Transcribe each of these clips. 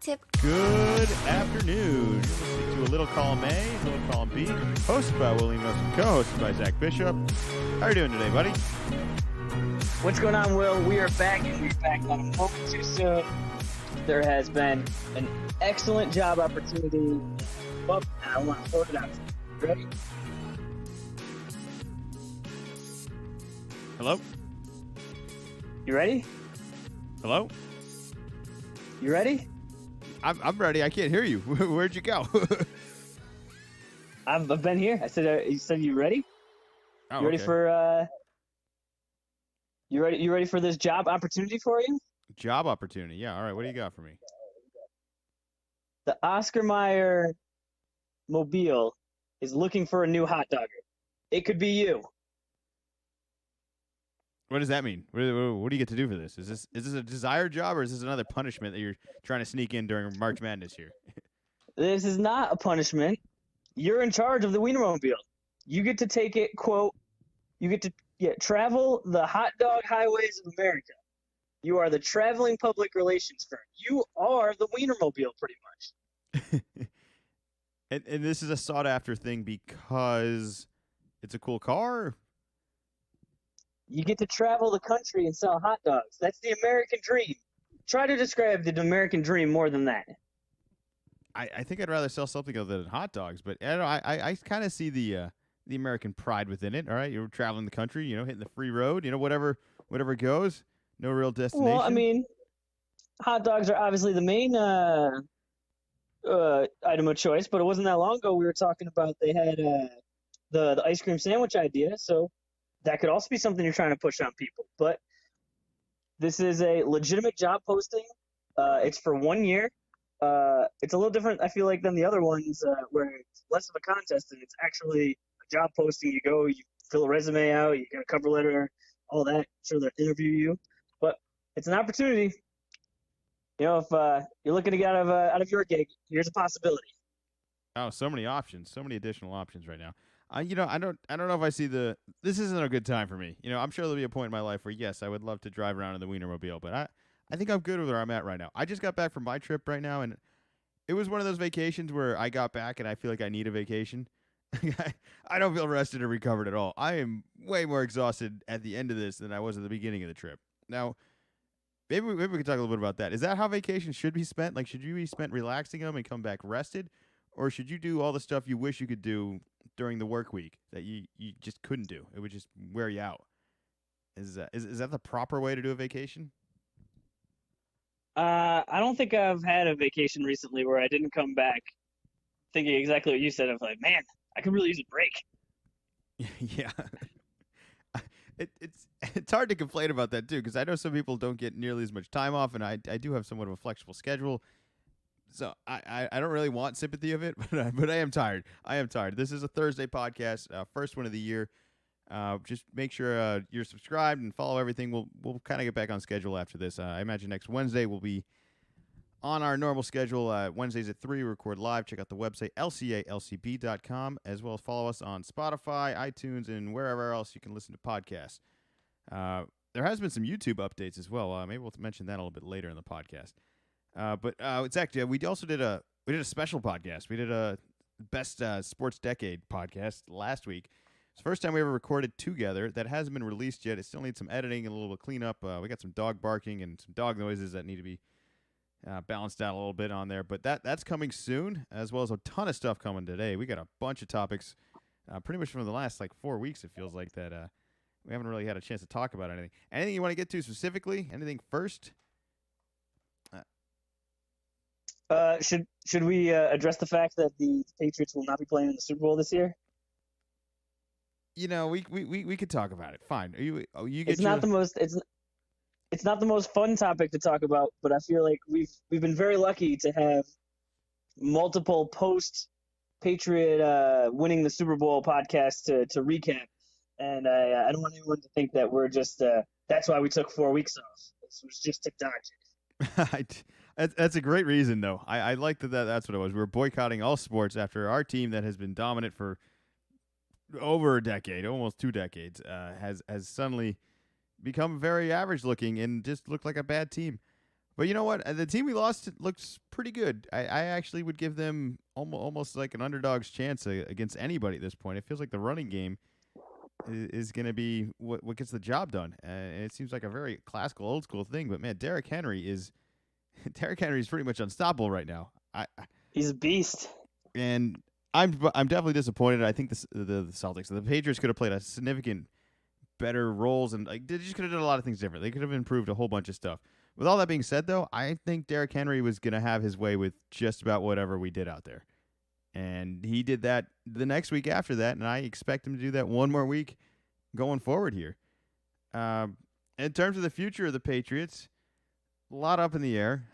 Tip. Good afternoon. You're listening to A Little Column A, A Little Column B, hosted by William Nelson, co-hosted by Zach Bishop. How are you doing today, buddy? What's going on, Will? We are back, and we're back not a moment too soon. There has been an excellent job opportunity. Well, I want to throw it out. Ready? Hello? You ready? Hello? You ready? I'm ready. I can't hear you. Where'd you go? I've been here. I said, you said you ready? Oh, You ready okay. for You ready for this job opportunity for you? Job opportunity. Yeah, all right. What do you got for me? The Oscar Mayer Mobile is looking for a new hot dogger. It could be you. What does that mean? What do you get to do for this? Is this a desired job, or is this another punishment that you're trying to sneak in during March Madness here? This is not a punishment. You're in charge of the Wienermobile. You get to take it, quote, you get to travel the hot dog highways of America. You are the traveling public relations firm. You are the Wienermobile, pretty much. And this is a sought-after thing because it's a cool car? You get to travel the country and sell hot dogs. That's the American dream. Try to describe the American dream more than that. I think I'd rather sell something other than hot dogs, but I don't know, I kind of see the American pride within it. All right, you're traveling the country, hitting the free road, whatever goes, no real destination. Well, I mean, hot dogs are obviously the main item of choice, but it wasn't that long ago we were talking about they had the ice cream sandwich idea, so that could also be something you're trying to push on people. But this is a legitimate job posting. It's for 1 year. It's a little different, I feel like, than the other ones where it's less of a contest and it's actually a job posting. You go, you fill a resume out, you get a cover letter, all that. Sure, they'll interview you. But it's an opportunity. If you're looking to get out of your gig, here's a possibility. Oh, so many options, so many additional options right now. I don't know if I see this isn't a good time for me. I'm sure there'll be a point in my life where, yes, I would love to drive around in the Wienermobile, but I think I'm good with where I'm at right now. I just got back from my trip right now, and it was one of those vacations where I got back and I feel like I need a vacation. I don't feel rested or recovered at all. I am way more exhausted at the end of this than I was at the beginning of the trip. Now, maybe we can talk a little bit about that. Is that how vacations should be spent? Like, should you be spent relaxing them and come back rested? Or should you do all the stuff you wish you could do during the work week that you just couldn't do? It would just wear you out. Is that the proper way to do a vacation? I don't think I've had a vacation recently where I didn't come back thinking exactly what you said. I was like, man, I could really use a break. Yeah. It's hard to complain about that, too, because I know some people don't get nearly as much time off, and I do have somewhat of a flexible schedule. So I don't really want sympathy of it, but I am tired. This is a Thursday podcast, first one of the year. Just make sure you're subscribed and follow everything. We'll kind of get back on schedule after this. I imagine next Wednesday we'll be on our normal schedule. Wednesdays at 3, we record live. Check out the website, lcalcb.com, as well as follow us on Spotify, iTunes, and wherever else you can listen to podcasts. There has been some YouTube updates as well. Maybe we'll mention that a little bit later in the podcast. But it's actually we also did a special podcast. We did a best sports decade podcast last week. It's the first time we ever recorded together. That hasn't been released yet. It still needs some editing and a little cleanup. We got some dog barking and some dog noises that need to be balanced out a little bit on there. But that's coming soon, as well as a ton of stuff coming today. We got a bunch of topics, pretty much from the last 4 weeks. It feels like that we haven't really had a chance to talk about anything. Anything you want to get to specifically? Anything first? Should we address the fact that the Patriots will not be playing in the Super Bowl this year? We could talk about it. Fine. You get it's not the most fun topic to talk about, but I feel like we've been very lucky to have multiple post Patriot winning the Super Bowl podcasts to recap, and I don't want anyone to think that we're just that's why we took 4 weeks off. This was just to dodge it. That's a great reason, though. I like that's what it was. We were boycotting all sports after our team that has been dominant for over a decade, almost 2 decades, has suddenly become very average looking and just looked like a bad team. But you know what? The team we lost looks pretty good. I actually would give them almost like an underdog's chance against anybody at this point. It feels like the running game is going to be what gets the job done. And it seems like a very classical, old school thing. But man, Derrick Henry is pretty much unstoppable right now. He's a beast. And I'm definitely disappointed. I think the Celtics, the Patriots could have played a significant better roles, and like they just could have done a lot of things different. They could have improved a whole bunch of stuff. With all that being said, though, I think Derrick Henry was going to have his way with just about whatever we did out there. And he did that the next week after that, and I expect him to do that one more week going forward here. In terms of the future of the Patriots, a lot up in the air.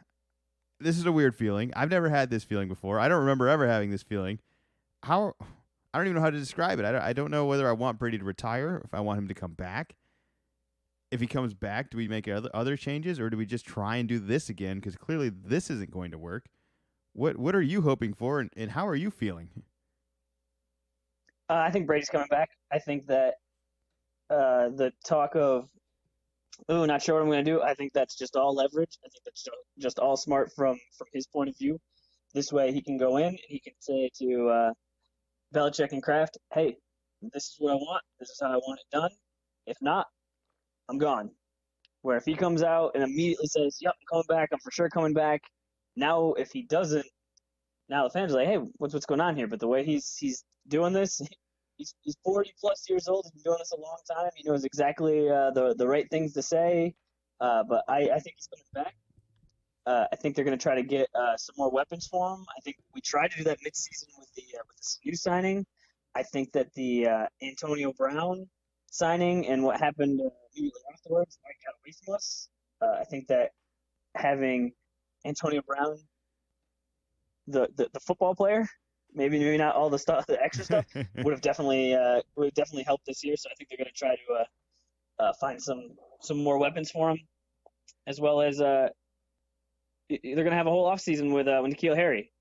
This is a weird feeling. I've never had this feeling before. I don't remember ever having this feeling. I don't even know how to describe it. I don't know whether I want Brady to retire, or if I want him to come back. If he comes back, do we make other changes, or do we just try and do this again? Because clearly this isn't going to work. What are you hoping for, and how are you feeling? I think Brady's coming back. I think that the talk of, not sure what I'm going to do, I think that's just all leverage. I think that's just all smart from his point of view. This way he can go in and he can say to Belichick and Kraft, hey, this is what I want. This is how I want it done. If not, I'm gone. Where if he comes out and immediately says, yep, I'm coming back, I'm for sure coming back. Now, if he doesn't, now the fans are like, hey, what's going on here? But the way he's doing this, he's 40 plus years old. He's been doing this a long time. He knows exactly the right things to say. But I think he's coming back. I think they're going to try to get some more weapons for him. I think we tried to do that midseason with the new signing. I think that the Antonio Brown signing and what happened immediately afterwards got away from us. I think that having Antonio Brown, the football player, maybe not all the stuff, the extra stuff, would have definitely helped this year. So I think they're going to try to find some more weapons for him, as well as they're going to have a whole offseason with N'Keal Harry,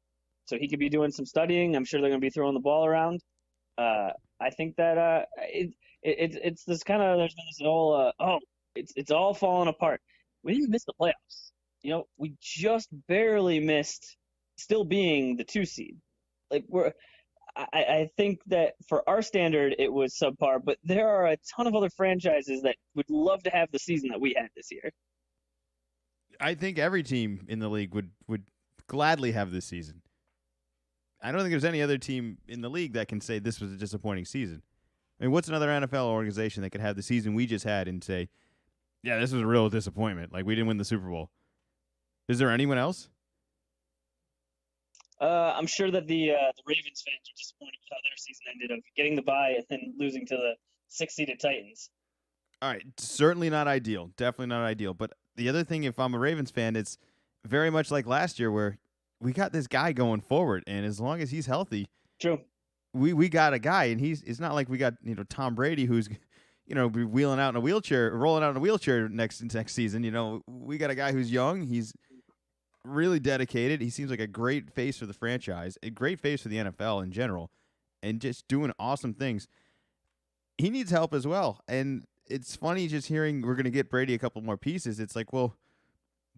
so he could be doing some studying. I'm sure they're going to be throwing the ball around. I think that it's this kind of, there's been this whole it's all falling apart. We didn't miss the playoffs. We just barely missed still being the 2 seed. Like I think that for our standard it was subpar, but there are a ton of other franchises that would love to have the season that we had this year. I think every team in the league would gladly have this season. I don't think there's any other team in the league that can say this was a disappointing season. I mean, what's another NFL organization that could have the season we just had and say, yeah, this was a real disappointment. Like, we didn't win the Super Bowl. Is there anyone else? I'm sure that the Ravens fans are disappointed with how their season ended, of getting the bye and then losing to the 6-seeded Titans. All right, certainly not ideal. Definitely not ideal. But the other thing, if I'm a Ravens fan, it's very much like last year where we got this guy going forward, and as long as he's healthy, true, we got a guy, and it's not like we got Tom Brady who's wheeling out in a wheelchair, rolling out in a wheelchair next season. We got a guy who's young. He's really dedicated. He seems like a great face for the franchise, a great face for the NFL in general, and just doing awesome things. He needs help as well, and it's funny just hearing we're going to get Brady a couple more pieces. It's like, well,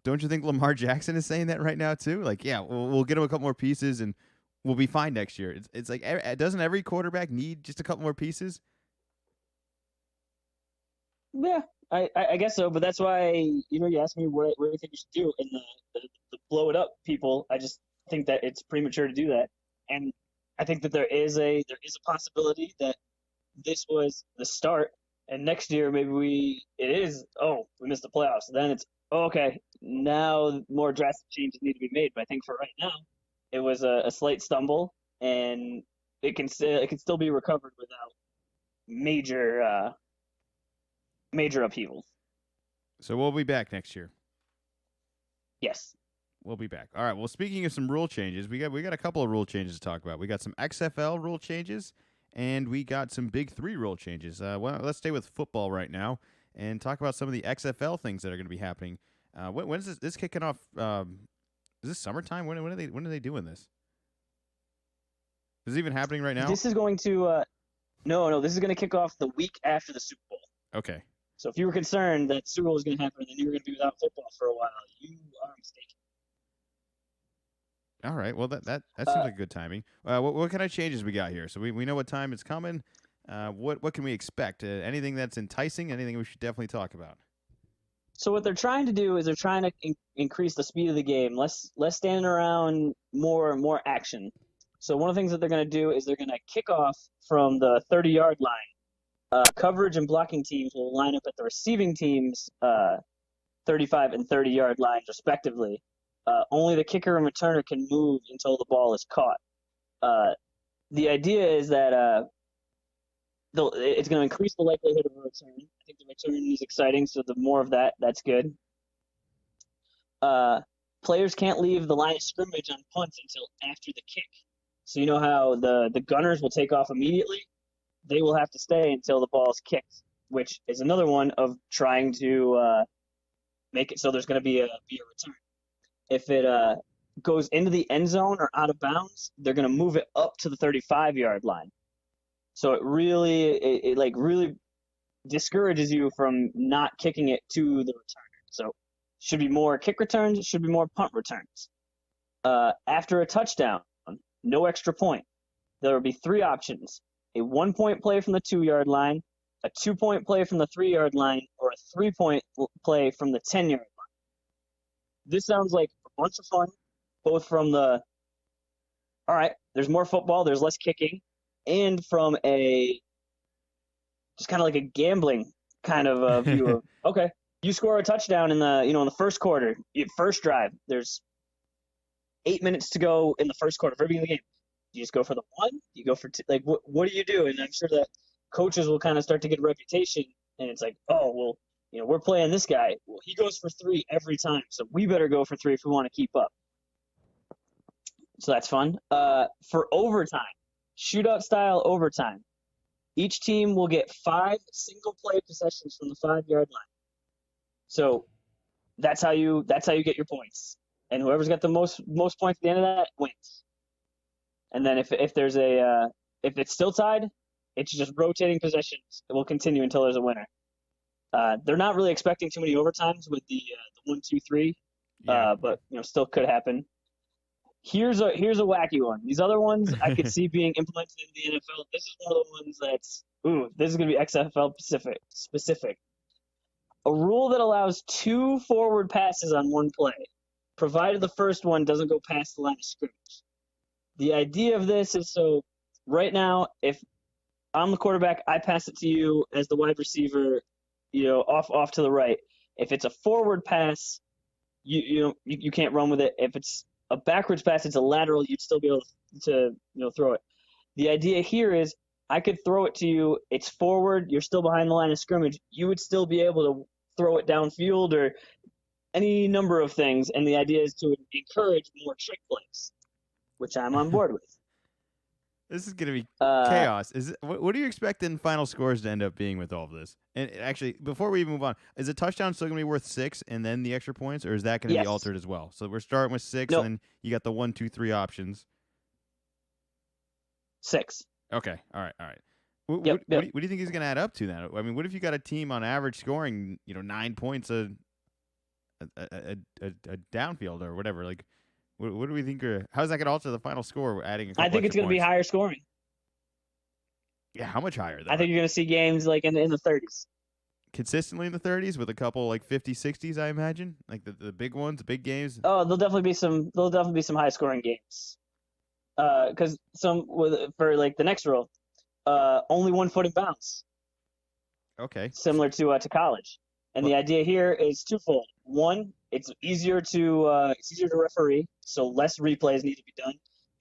don't you think Lamar Jackson is saying that right now too? Like, yeah, we'll get him a couple more pieces and we'll be fine next year. It's like, doesn't every quarterback need just a couple more pieces? Yeah, I guess so. But that's why, you asked me what do you think you should do, and the blow it up people. I just think that it's premature to do that, and I think that there is a possibility that this was the start, and next year maybe we missed the playoffs. Then it's okay. Now more drastic changes need to be made. But I think for right now, it was a slight stumble, and it can still be recovered without major upheaval. So we'll be back next year. Yes. We'll be back. All right. Well, speaking of some rule changes, we got a couple of rule changes to talk about. We got some XFL rule changes, and we got some Big 3 rule changes. Well, let's stay with football right now and talk about some of the XFL things that are going to be happening. When is this kicking off? Is this summertime? When are they doing this? Is it even happening right now? This is going to no. This is going to kick off the week after the Super Bowl. Okay. So if you were concerned that Super Bowl was going to happen and then you were going to be without football for a while, you are mistaken. All right. Well, that seems like good timing. What kind of changes we got here? So we know what time it's coming. What can we expect? Anything that's enticing? Anything we should definitely talk about? So what they're trying to do is they're trying to increase the speed of the game, less standing around, more action. So one of the things that they're going to do is they're going to kick off from the 30-yard line. Coverage and blocking teams will line up at the receiving team's 35 and 30-yard lines, respectively. Only the kicker and returner can move until the ball is caught. The idea is that it's going to increase the likelihood of a return. I think the return is exciting, so the more of that, that's good. Players can't leave the line of scrimmage on punts until after the kick. So you know how the gunners will take off immediately? They will have to stay until the ball is kicked, which is another one of trying to make it so there's going to be a return. If it goes into the end zone or out of bounds, they're going to move it up to the 35-yard line. So it really discourages you from not kicking it to the returner. So should be more kick returns, should be more punt returns. After a touchdown, no extra point. There will be 3 options: a 1-point play from the 2-yard line, a 2-point play from the 3-yard line, or a 3-point play from the 10-yard line. This sounds like a bunch of fun, both from all right, there's more football, there's less kicking, and from just kind of like a gambling kind of view of, okay, you score a touchdown in the first quarter, first drive. There's 8 minutes to go in the first quarter, very beginning of the game. You just go for the 1? You go for 2? Like, what do you do? And I'm sure that coaches will kind of start to get a reputation, and it's like, oh, well, we're playing this guy. Well, he goes for 3 every time, so we better go for 3 if we want to keep up. So that's fun. For overtime, shootout style overtime, each team will get 5 single play possessions from the 5-yard line. So that's how you get your points. And whoever's got the most points at the end of that wins. And then if it's still tied, it's just rotating possessions. It will continue until there's a winner. They're not really expecting too many overtimes with the 1, 2, 3, but still could happen. Here's a wacky one. These other ones I could see being implemented in the NFL. This is one of the ones this is going to be XFL specific. A rule that allows 2 forward passes on one play, provided the first one doesn't go past the line of scrimmage. The idea of this is, so right now, if I'm the quarterback, I pass it to you as the wide receiver, off to the right. If it's a forward pass, you can't run with it. If it's a backwards pass, it's a lateral, you'd still be able to throw it. The idea here is I could throw it to you, it's forward, you're still behind the line of scrimmage, you would still be able to throw it downfield or any number of things, and the idea is to encourage more trick plays, which I'm on board with. This is going to be chaos. What are you expecting final scores to end up being with all of this? And actually, before we even move on, is a touchdown still going to be worth 6 and then the extra points, or is that going to be altered as well? So we're starting with 6, nope. And then you got the 1, 2, 3 options. 6. Okay. All right. Yep. What do you think he's going to add up to then? I mean, what if you got a team on average scoring, 9 points a downfield or whatever? Like, what do we think? How's that going to alter the final score? We're adding. I think it's going to be higher scoring. Yeah, how much higher? Though? I think you're going to see games like in the 30s. Consistently in the 30s with a couple like 50s, 60s, I imagine, like the big ones, the big games. Oh, there'll definitely be some high scoring games. Because for like the next rule, only 1 foot in bounds. Okay. Similar to college, and the idea here is twofold. 1, it's easier to referee, so less replays need to be done,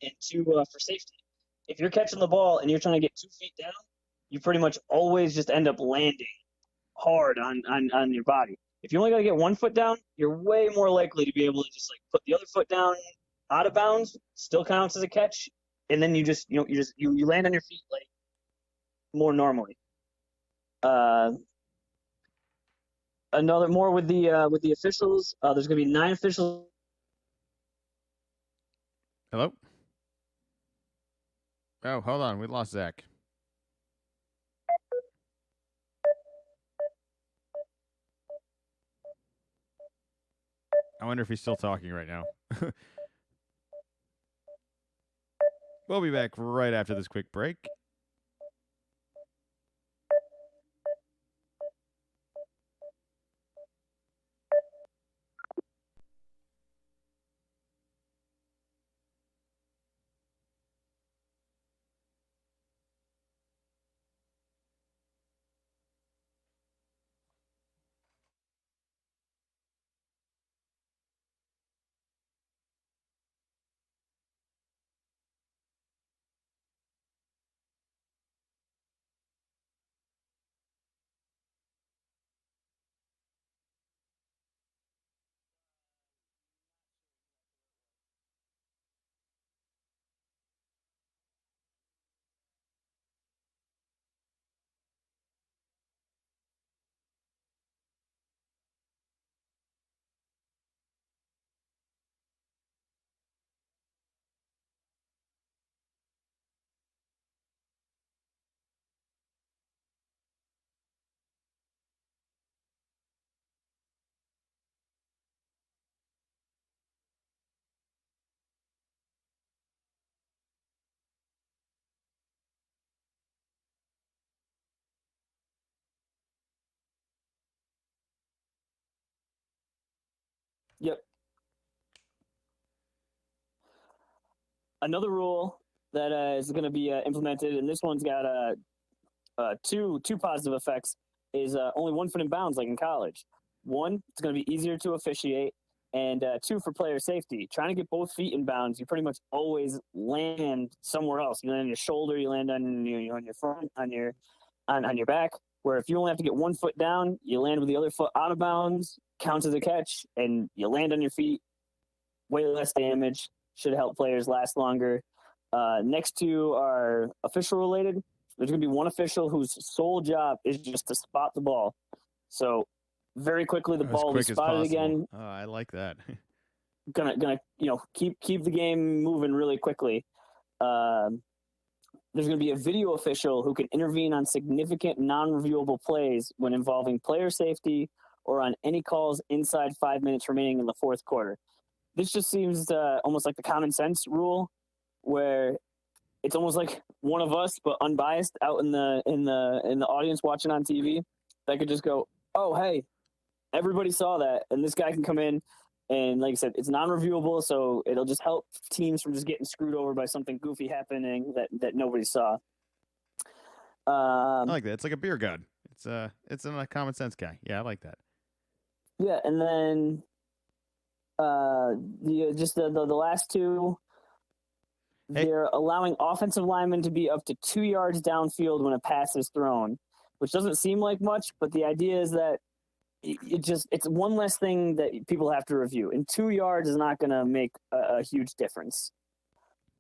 and 2, for safety. If you're catching the ball and you're trying to get 2 feet down, you pretty much always just end up landing hard on your body. If you only got to get 1 foot down, you're way more likely to be able to just like put the other foot down out of bounds, still counts as a catch, and then you land on your feet like more normally. Another more with the officials. There's going to be 9 officials. Hello? Oh, hold on. We lost Zach. I wonder if he's still talking right now. We'll be back right after this quick break. Yep. Another rule that is going to be implemented, and this one's got two positive effects, is only 1 foot in bounds, like in college. One, it's going to be easier to officiate, and two, for player safety. Trying to get both feet in bounds, you pretty much always land somewhere else. You land on your shoulder, you land on your front, on your back. Where if you only have to get 1 foot down, you land with the other foot out of bounds, counts as a catch, and you land on your feet. Way less damage, should help players last longer. Next two are official related. There's going to be one official whose sole job is just to spot the ball. So very quickly the ball will be spotted again. Oh, I like that. Gonna keep the game moving really quickly. There's going to be a video official who can intervene on significant non-reviewable plays when involving player safety or on any calls inside 5 minutes remaining in the fourth quarter. This just seems almost like the common sense rule, where it's almost like one of us, but unbiased, out in the audience watching on TV, that could just go, "Oh, hey, everybody saw that," and this guy can come in, and like I said, it's non-reviewable, so it'll just help teams from just getting screwed over by something goofy happening that nobody saw. I like that. It's like a beer god. It's a common sense guy. Yeah, I like that. Yeah, and then the last two. Hey. They're allowing offensive linemen to be up to 2 yards downfield when a pass is thrown, which doesn't seem like much, but the idea is that it's one less thing that people have to review. And 2 yards is not going to make a huge difference.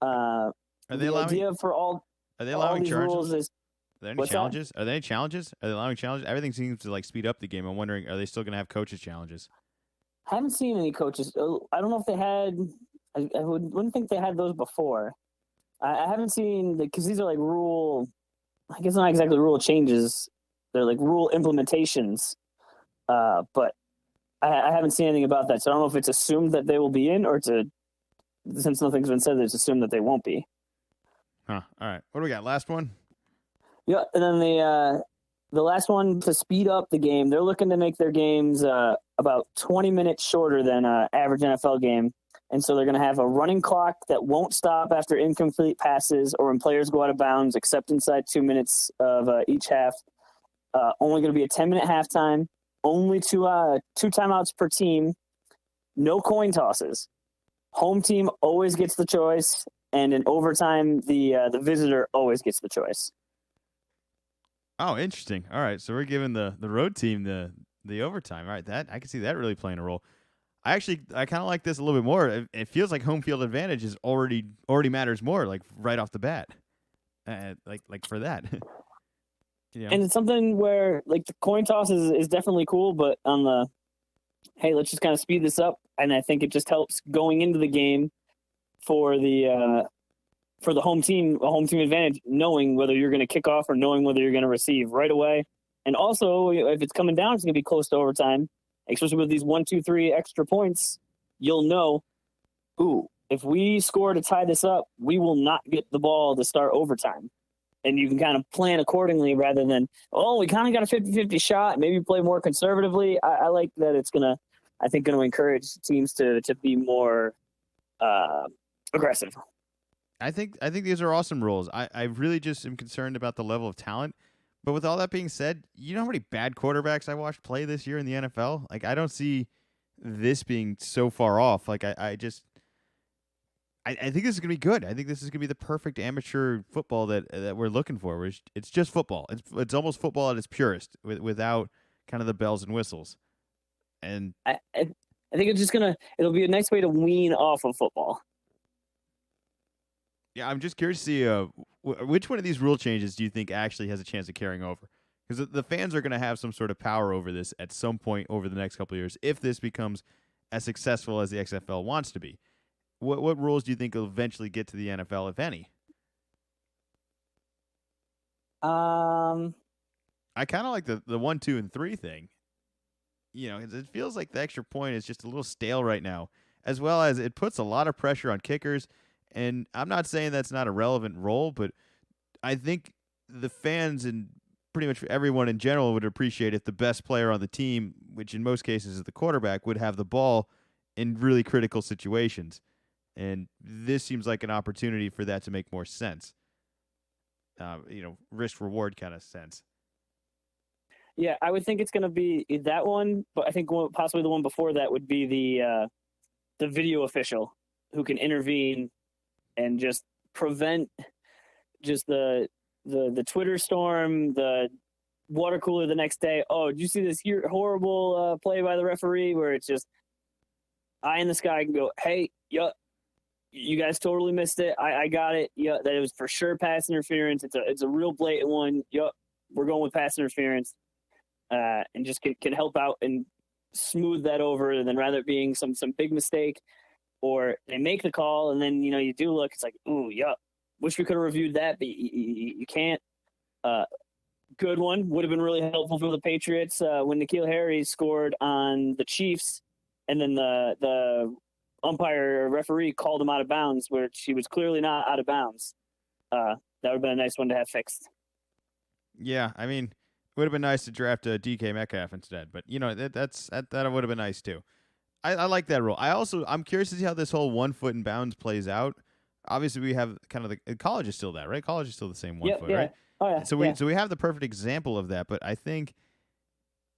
Are they allowing charges? Are there any challenges? That? Are there any challenges? Are they allowing challenges? Everything seems to like speed up the game. I'm wondering, are they still going to have coaches challenges? I haven't seen any coaches. I don't know if they had. I wouldn't think they had those before. I haven't seen, because these are like rule, I guess not exactly rule changes. They're like rule implementations. But I haven't seen anything about that. So I don't know if it's assumed that they will be in, or since nothing's been said, it's assumed that they won't be. Huh. All right. What do we got? Last one? Yeah. And then the last one, to speed up the game, they're looking to make their games about 20 minutes shorter than an average NFL game. And so they're going to have a running clock that won't stop after incomplete passes or when players go out of bounds, except inside 2 minutes of each half. Only going to be a 10-minute halftime. Only two timeouts per team. No coin tosses. Home team always gets the choice, and in overtime, the visitor always gets the choice. Oh, interesting. All right, so we're giving the road team the overtime. All right, that I can see that really playing a role. I kind of like this a little bit more. It feels like home field advantage is already matters more, like right off the bat, like for that. And it's something where like the coin toss is definitely cool, but on the hey, let's just kind of speed this up, and I think it just helps going into the game for the home team, a home team advantage, knowing whether you're going to kick off or knowing whether you're going to receive right away. And also, if it's coming down, it's going to be close to overtime. Especially with these 1, 2, 3 extra points, you'll know, ooh, if we score to tie this up, we will not get the ball to start overtime. And you can kind of plan accordingly rather than, oh, we kind of got a 50-50 shot. Maybe play more conservatively. I like that it's going to encourage teams to be more aggressive. I think these are awesome rules. I really just am concerned about the level of talent. But with all that being said, you know how many bad quarterbacks I watched play this year in the NFL? Like, I don't see this being so far off. Like, I think this is going to be good. I think this is going to be the perfect amateur football that we're looking for. It's just football. It's almost football at its purest without kind of the bells and whistles. And I think it's just it'll be a nice way to wean off of football. Yeah, I'm just curious to see which one of these rule changes do you think actually has a chance of carrying over? Because the fans are going to have some sort of power over this at some point over the next couple of years if this becomes as successful as the XFL wants to be. What rules do you think will eventually get to the NFL, if any? I kind of like the 1, 2, and 3 thing. You know, it feels like the extra point is just a little stale right now, as well as it puts a lot of pressure on kickers. And I'm not saying that's not a relevant role, but I think the fans and pretty much everyone in general would appreciate if the best player on the team, which in most cases is the quarterback, would have the ball in really critical situations. And this seems like an opportunity for that to make more sense. Risk-reward kind of sense. Yeah, I would think it's going to be that one, but I think possibly the one before that would be the video official who can intervene and just prevent just the Twitter storm, the water cooler the next day. Oh, did you see this horrible play by the referee where it's just eye in the sky can go, hey, you guys totally missed it. I got it. Yeah, that it was for sure pass interference. It's a real blatant one. Yep, we're going with pass interference, and just can help out and smooth that over than rather it being some big mistake, or they make the call and then you do look. It's like, ooh, yeah, wish we could have reviewed that, but you can't. Good one would have been really helpful for the Patriots when N'Keal Harry scored on the Chiefs, and then the umpire referee called him out of bounds where he was clearly not out of bounds. That would have been a nice one to have fixed. Yeah, I mean, it would have been nice to draft a DK Metcalf instead, but that would have been nice too. I like that rule. I'm curious to see how this whole 1 foot in bounds plays out. Obviously, we have kind of college is still that, right? College is still the same 1 foot, right? Oh yeah. So we have the perfect example of that, but I think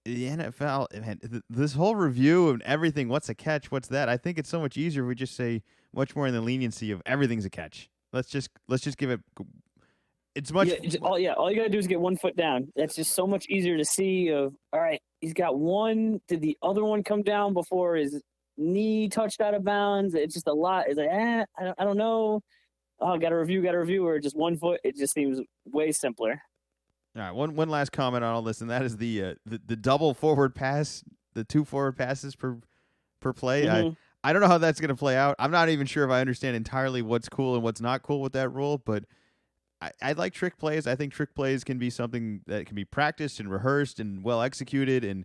the NFL, man, this whole review of everything, what's a catch, what's that? I think it's so much easier if we just say much more in the leniency of everything's a catch. Let's just give it. It's much. All you gotta do is get 1 foot down. That's just so much easier to see. Of all right, he's got one. Did the other one come down before his knee touched out of bounds? It's just a lot. It's like, I don't know. Oh, got to review. Or just 1 foot. It just seems way simpler. All right, one last comment on all this, and that is the double forward pass, the 2 forward passes per play. Mm-hmm. I don't know how that's going to play out. I'm not even sure if I understand entirely what's cool and what's not cool with that rule, but I like trick plays. I think trick plays can be something that can be practiced and rehearsed and well executed, and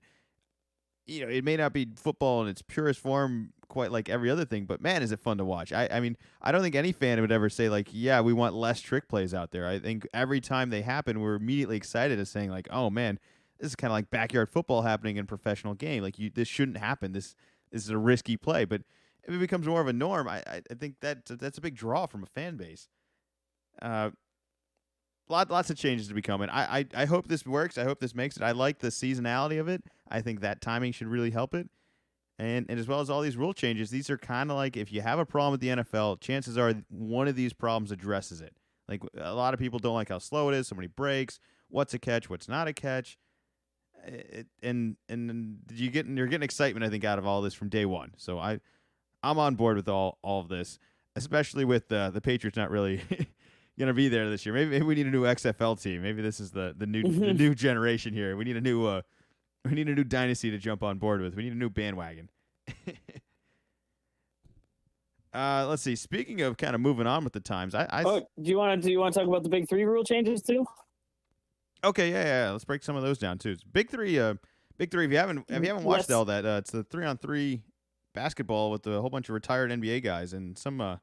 it may not be football in its purest form quite like every other thing, but man, is it fun to watch. I mean, I don't think any fan would ever say like, yeah, we want less trick plays out there. I think every time they happen, we're immediately excited as saying like, oh man, this is kind of like backyard football happening in a professional game. Like this shouldn't happen. This is a risky play, but if it becomes more of a norm, I think that's a big draw from a fan base. Lots of changes to be coming. I hope this works. I hope this makes it. I like the seasonality of it. I think that timing should really help it. And as well as all these rule changes, these are kind of like if you have a problem with the NFL, chances are one of these problems addresses it. Like a lot of people don't like how slow it is, so many breaks, what's a catch, what's not a catch. And you're getting excitement, I think, out of all this from day one. So I'm on board with all of this, especially with the Patriots not really going to be there this year. Maybe we need a new XFL team. Maybe this is the new generation here. We need a new dynasty to jump on board with. We need a new bandwagon. Let's see. Speaking of kind of moving on with the times, do you want to talk about the Big Three rule changes too? Okay, yeah. Let's break some of those down too. Big Three. If you haven't watched all that, it's the 3-on-3 basketball with a whole bunch of retired NBA guys and some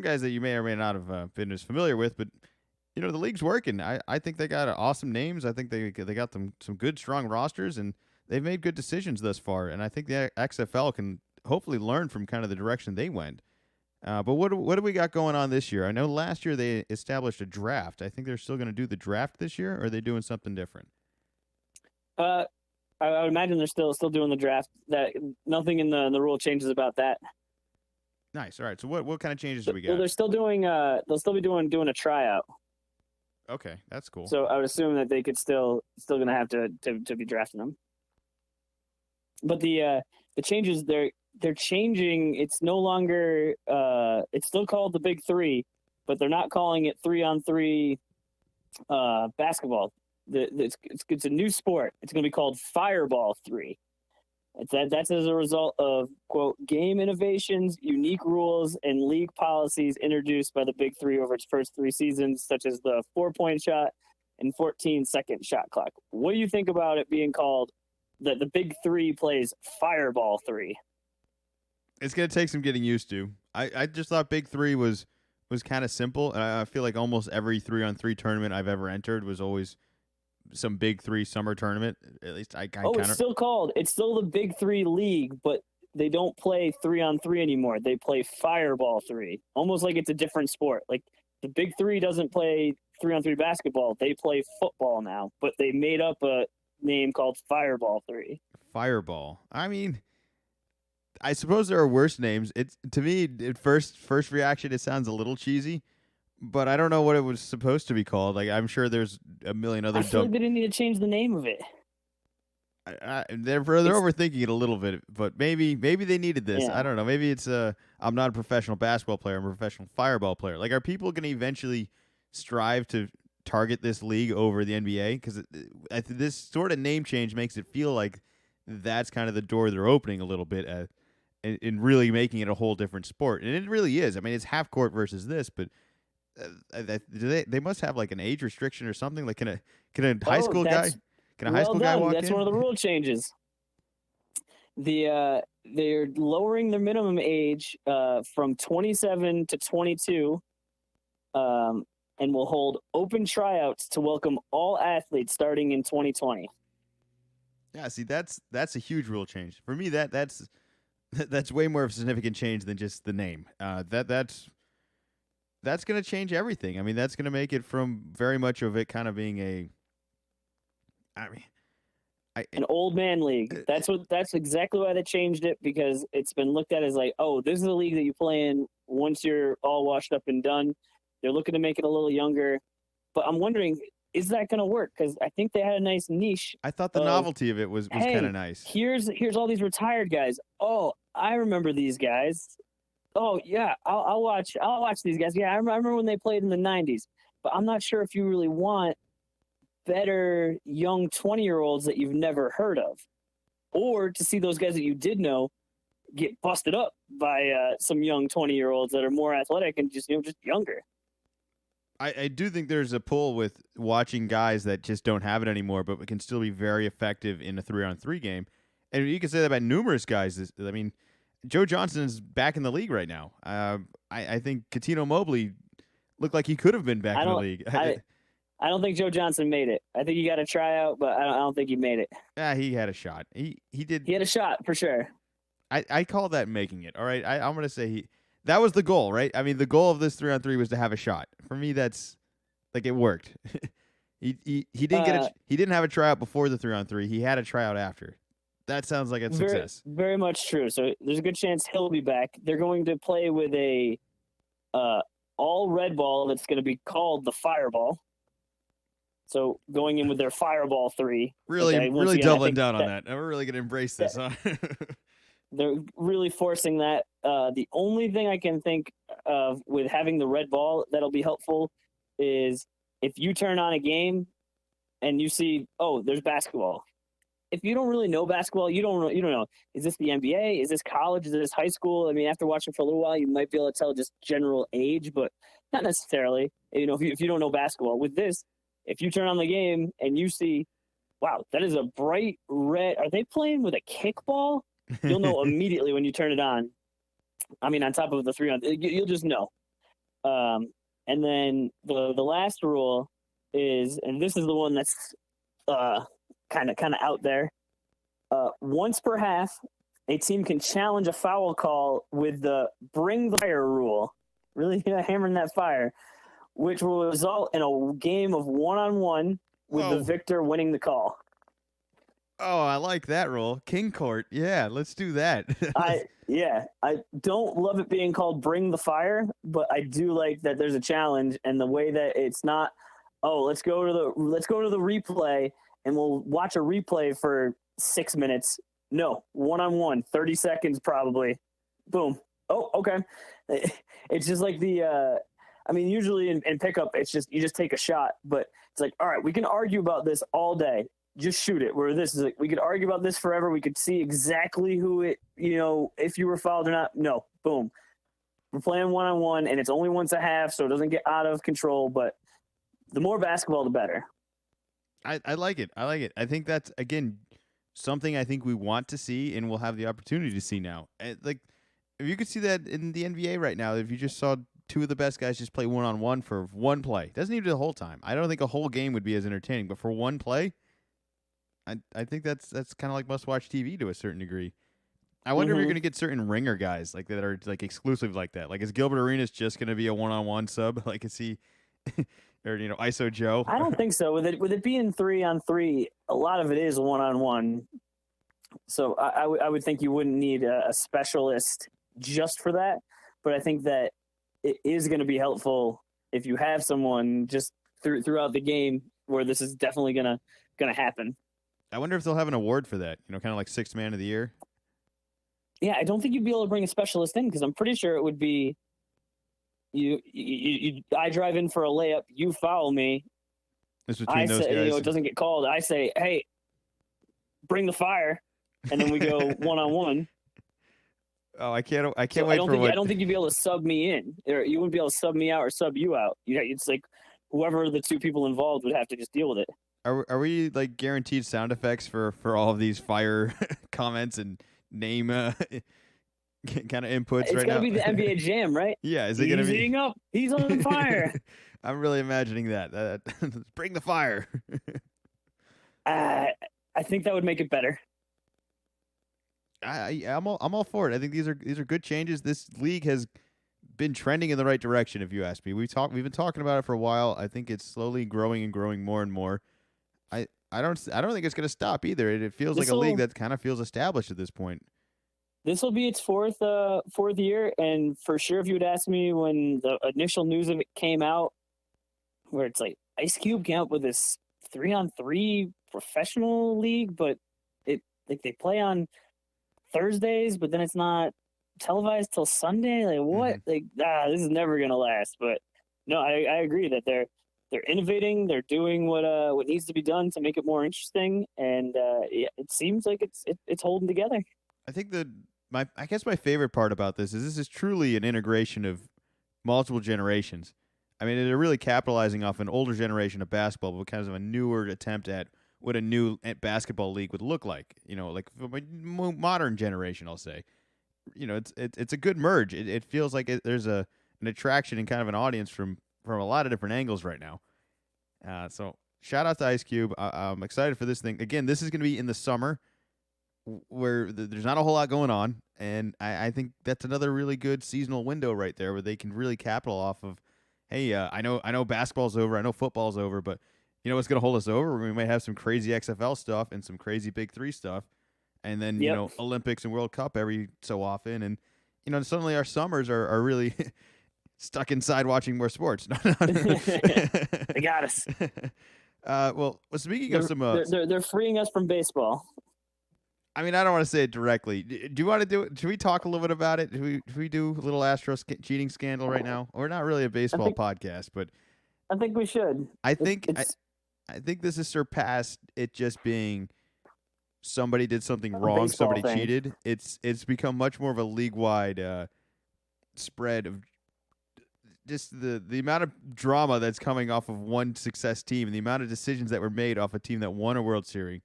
guys that you may or may not have been as familiar with, but you know the league's working. I think they got awesome names. I think they got some good strong rosters, and they've made good decisions thus far. And I think the XFL can hopefully learn from kind of the direction they went. But what do we got going on this year? I know last year they established a draft. I think they're still going to do the draft this year, or are they doing something different? I would imagine they're still doing the draft. That nothing in the rule changes about that. Nice. All right. So what kind of changes do we got? Well, they're still doing. They'll still be doing a tryout. Okay, that's cool. So I would assume that they could still going to have to be drafting them. But the changes they're changing. It's no longer. It's still called the Big Three, but they're not calling it 3-on-3 basketball. It's a new sport. It's going to be called Fireball 3. That's as a result of, quote, game innovations, unique rules, and league policies introduced by the Big Three over its first 3 seasons, such as the 4-point shot and 14-second shot clock. What do you think about it being called the Big Three plays Fireball 3? It's going to take some getting used to. I just thought Big Three was kind of simple, and I feel like almost every 3-on-3 tournament I've ever entered was always some Big Three summer tournament. At least I kind of. It's still the Big Three league, but they don't play 3-on-3 anymore. They play Fireball 3, almost like it's a different sport. Like the Big Three doesn't play 3-on-3 basketball; they play football now. But they made up a name called Fireball 3. Fireball. I mean, I suppose there are worse names. It's to me, at first reaction, it sounds a little cheesy. But I don't know what it was supposed to be called. Like I'm sure there's a million other. I feel like they didn't need to change the name of it. They're overthinking it a little bit, but maybe they needed this. Yeah. I don't know. Maybe it's I'm not a professional basketball player. I'm a professional fireball player. Like, are people going to eventually strive to target this league over the NBA? Because this sort of name change makes it feel like that's kind of the door they're opening a little bit in really making it a whole different sport, and it really is. I mean, it's half court versus this, but. They must have like an age restriction or something. Like, can a high school guy walk That's in? one of the rule changes. They're lowering the minimum age from 27 to 22, and will hold open tryouts to welcome all athletes starting in 2020. Yeah, see, that's a huge rule change for me. That's way more of a significant change than just the name. That's going to change everything. I mean, that's going to make it from very much of it kind of being an old man league. That's exactly why they changed it, because it's been looked at as like, oh, this is a league that you play in once you're all washed up and done. They're looking to make it a little younger, but I'm wondering, is that going to work? Because I think they had a nice niche. I thought the novelty of it was kind of nice. Here's all these retired guys. Oh, I remember these guys. Oh yeah, I'll watch these guys. Yeah, I remember when they played in the 90s. But I'm not sure if you really want better young 20-year-olds that you've never heard of, or to see those guys that you did know get busted up by some young 20-year-olds that are more athletic and just younger. I do think there's a pull with watching guys that just don't have it anymore, but can still be very effective in a 3-on-3 game. And you can say that about numerous guys. I mean, Joe Johnson is back in the league right now. I think Cuttino Mobley looked like he could have been back in the league. I don't think Joe Johnson made it. I think he got a tryout, but I don't think he made it. Yeah, he had a shot. He did. He had a shot for sure. I call that making it. All right, I'm gonna say that was the goal, right? I mean, the goal of this 3-on-3 was to have a shot. For me, that's like it worked. he didn't have a tryout before the 3-on-3. He had a tryout after. That sounds like a success. Very much true. So there's a good chance he'll be back. They're going to play with a all red ball that's going to be called the Fireball. So going in with their Fireball 3. Really doubling down on that. We're really going to embrace this, huh? They're really forcing that. The only thing I can think of with having the red ball that'll be helpful is if you turn on a game and you see, oh, there's basketball. If you don't really know basketball, you don't know, is this the NBA? Is this college? Is this high school? I mean, after watching for a little while, you might be able to tell just general age, but not necessarily. If you don't know basketball. With this, if you turn on the game and you see, wow, that is a bright red. Are they playing with a kickball? You'll know immediately when you turn it on. I mean, on top of the 3 on, you'll just know. And then the last rule is, and this is the one that's kind of out there. Once per half, a team can challenge a foul call with the bring the fire rule. Really hammering that fire, which will result in a game of 1-on-1 with the victor winning the call. Oh, I like that rule. King court. Yeah, let's do that. I don't love it being called bring the fire, but I do like that there's a challenge, and the way that it's not, let's go to the replay and we'll watch a replay for 6 minutes. No, 1-on-1, 30 seconds probably. Boom. Oh, okay. It's just like usually in pickup, it's just, you just take a shot, but it's like, all right, we can argue about this all day. Just shoot it. Where this is like, we could argue about this forever. We could see exactly who it, if you were fouled or not. No, boom. We're playing 1-on-1, and it's only once a half, so it doesn't get out of control. But the more basketball, the better. I like it. I think that's, again, something I think we want to see and we'll have the opportunity to see now. Like, if you could see that in the NBA right now, if you just saw two of the best guys just play 1-on-1 for one play, doesn't even do the whole time. I don't think a whole game would be as entertaining, but for one play, I think that's kind of like must-watch TV to a certain degree. I wonder if you're going to get certain ringer guys like that are like exclusive like that. Like, is Gilbert Arenas just going to be a 1-on-1 sub? Like, is he, or ISO Joe? I don't think so. With it being 3-on-3, a lot of it is 1-on-1. So I would think you wouldn't need a specialist just for that. But I think that it is going to be helpful if you have someone just throughout the game where this is definitely gonna happen. I wonder if they'll have an award for that, kind of like Sixth Man of the Year. Yeah, I don't think you'd be able to bring a specialist in because I'm pretty sure it would be you. I drive in for a layup, you foul me. It's between those guys. It doesn't get called. I say, hey, bring the fire, and then we go 1-on-1. Oh, I can't wait I don't think you'd be able to sub me in, or you wouldn't be able to sub me out or sub you out. It's like whoever the two people involved would have to just deal with it. Are we like guaranteed sound effects for all of these fire comments and name kind of inputs it's right now? It's gonna be the NBA Jam, right? Yeah, is it gonna be? He's eating up. He's on fire. I'm really imagining that. Bring the fire. I think that would make it better. I'm all for it. I think these are good changes. This league has been trending in the right direction, if you ask me. We've been talking about it for a while. I think it's slowly growing and growing more and more. I don't think it's going to stop either. It feels like a league that kind of feels established at this point. This will be its fourth year, and for sure, if you would ask me when the initial news of it came out, where it's like Ice Cube came up with this 3-on-3 professional league, but they play on Thursdays, but then it's not televised till Sunday. Like what? Mm-hmm. This is never gonna last. But no, I agree that they're innovating. They're doing what needs to be done to make it more interesting, and it seems like it's holding together. I think I guess my favorite part about this is truly an integration of multiple generations. I mean, they're really capitalizing off an older generation of basketball, but kind of a newer attempt at what a new basketball league would look like. Like from a modern generation, I'll say. It's a good merge. It feels like there's an attraction and kind of an audience from a lot of different angles right now. So shout out to Ice Cube. I'm excited for this thing. Again, this is going to be in the summer where there's not a whole lot going on. And I think that's another really good seasonal window right there where they can really capital off of, hey, I know basketball's over. I know football's over, but you know what's going to hold us over? We might have some crazy XFL stuff and some crazy Big 3 stuff. And then, Olympics and World Cup every so often. And, suddenly our summers are really stuck inside watching more sports. They got us. Well, speaking of some... they're freeing us from baseball. I mean, I don't want to say it directly. Do you want to do it? Should we talk a little bit about it? Should we do a little Astros cheating scandal right now? We're not really a baseball podcast, but... I think we should. I think this has surpassed it just being somebody did something wrong, somebody cheated. It's become much more of a league-wide spread of just the amount of drama that's coming off of one success team and the amount of decisions that were made off a team that won a World Series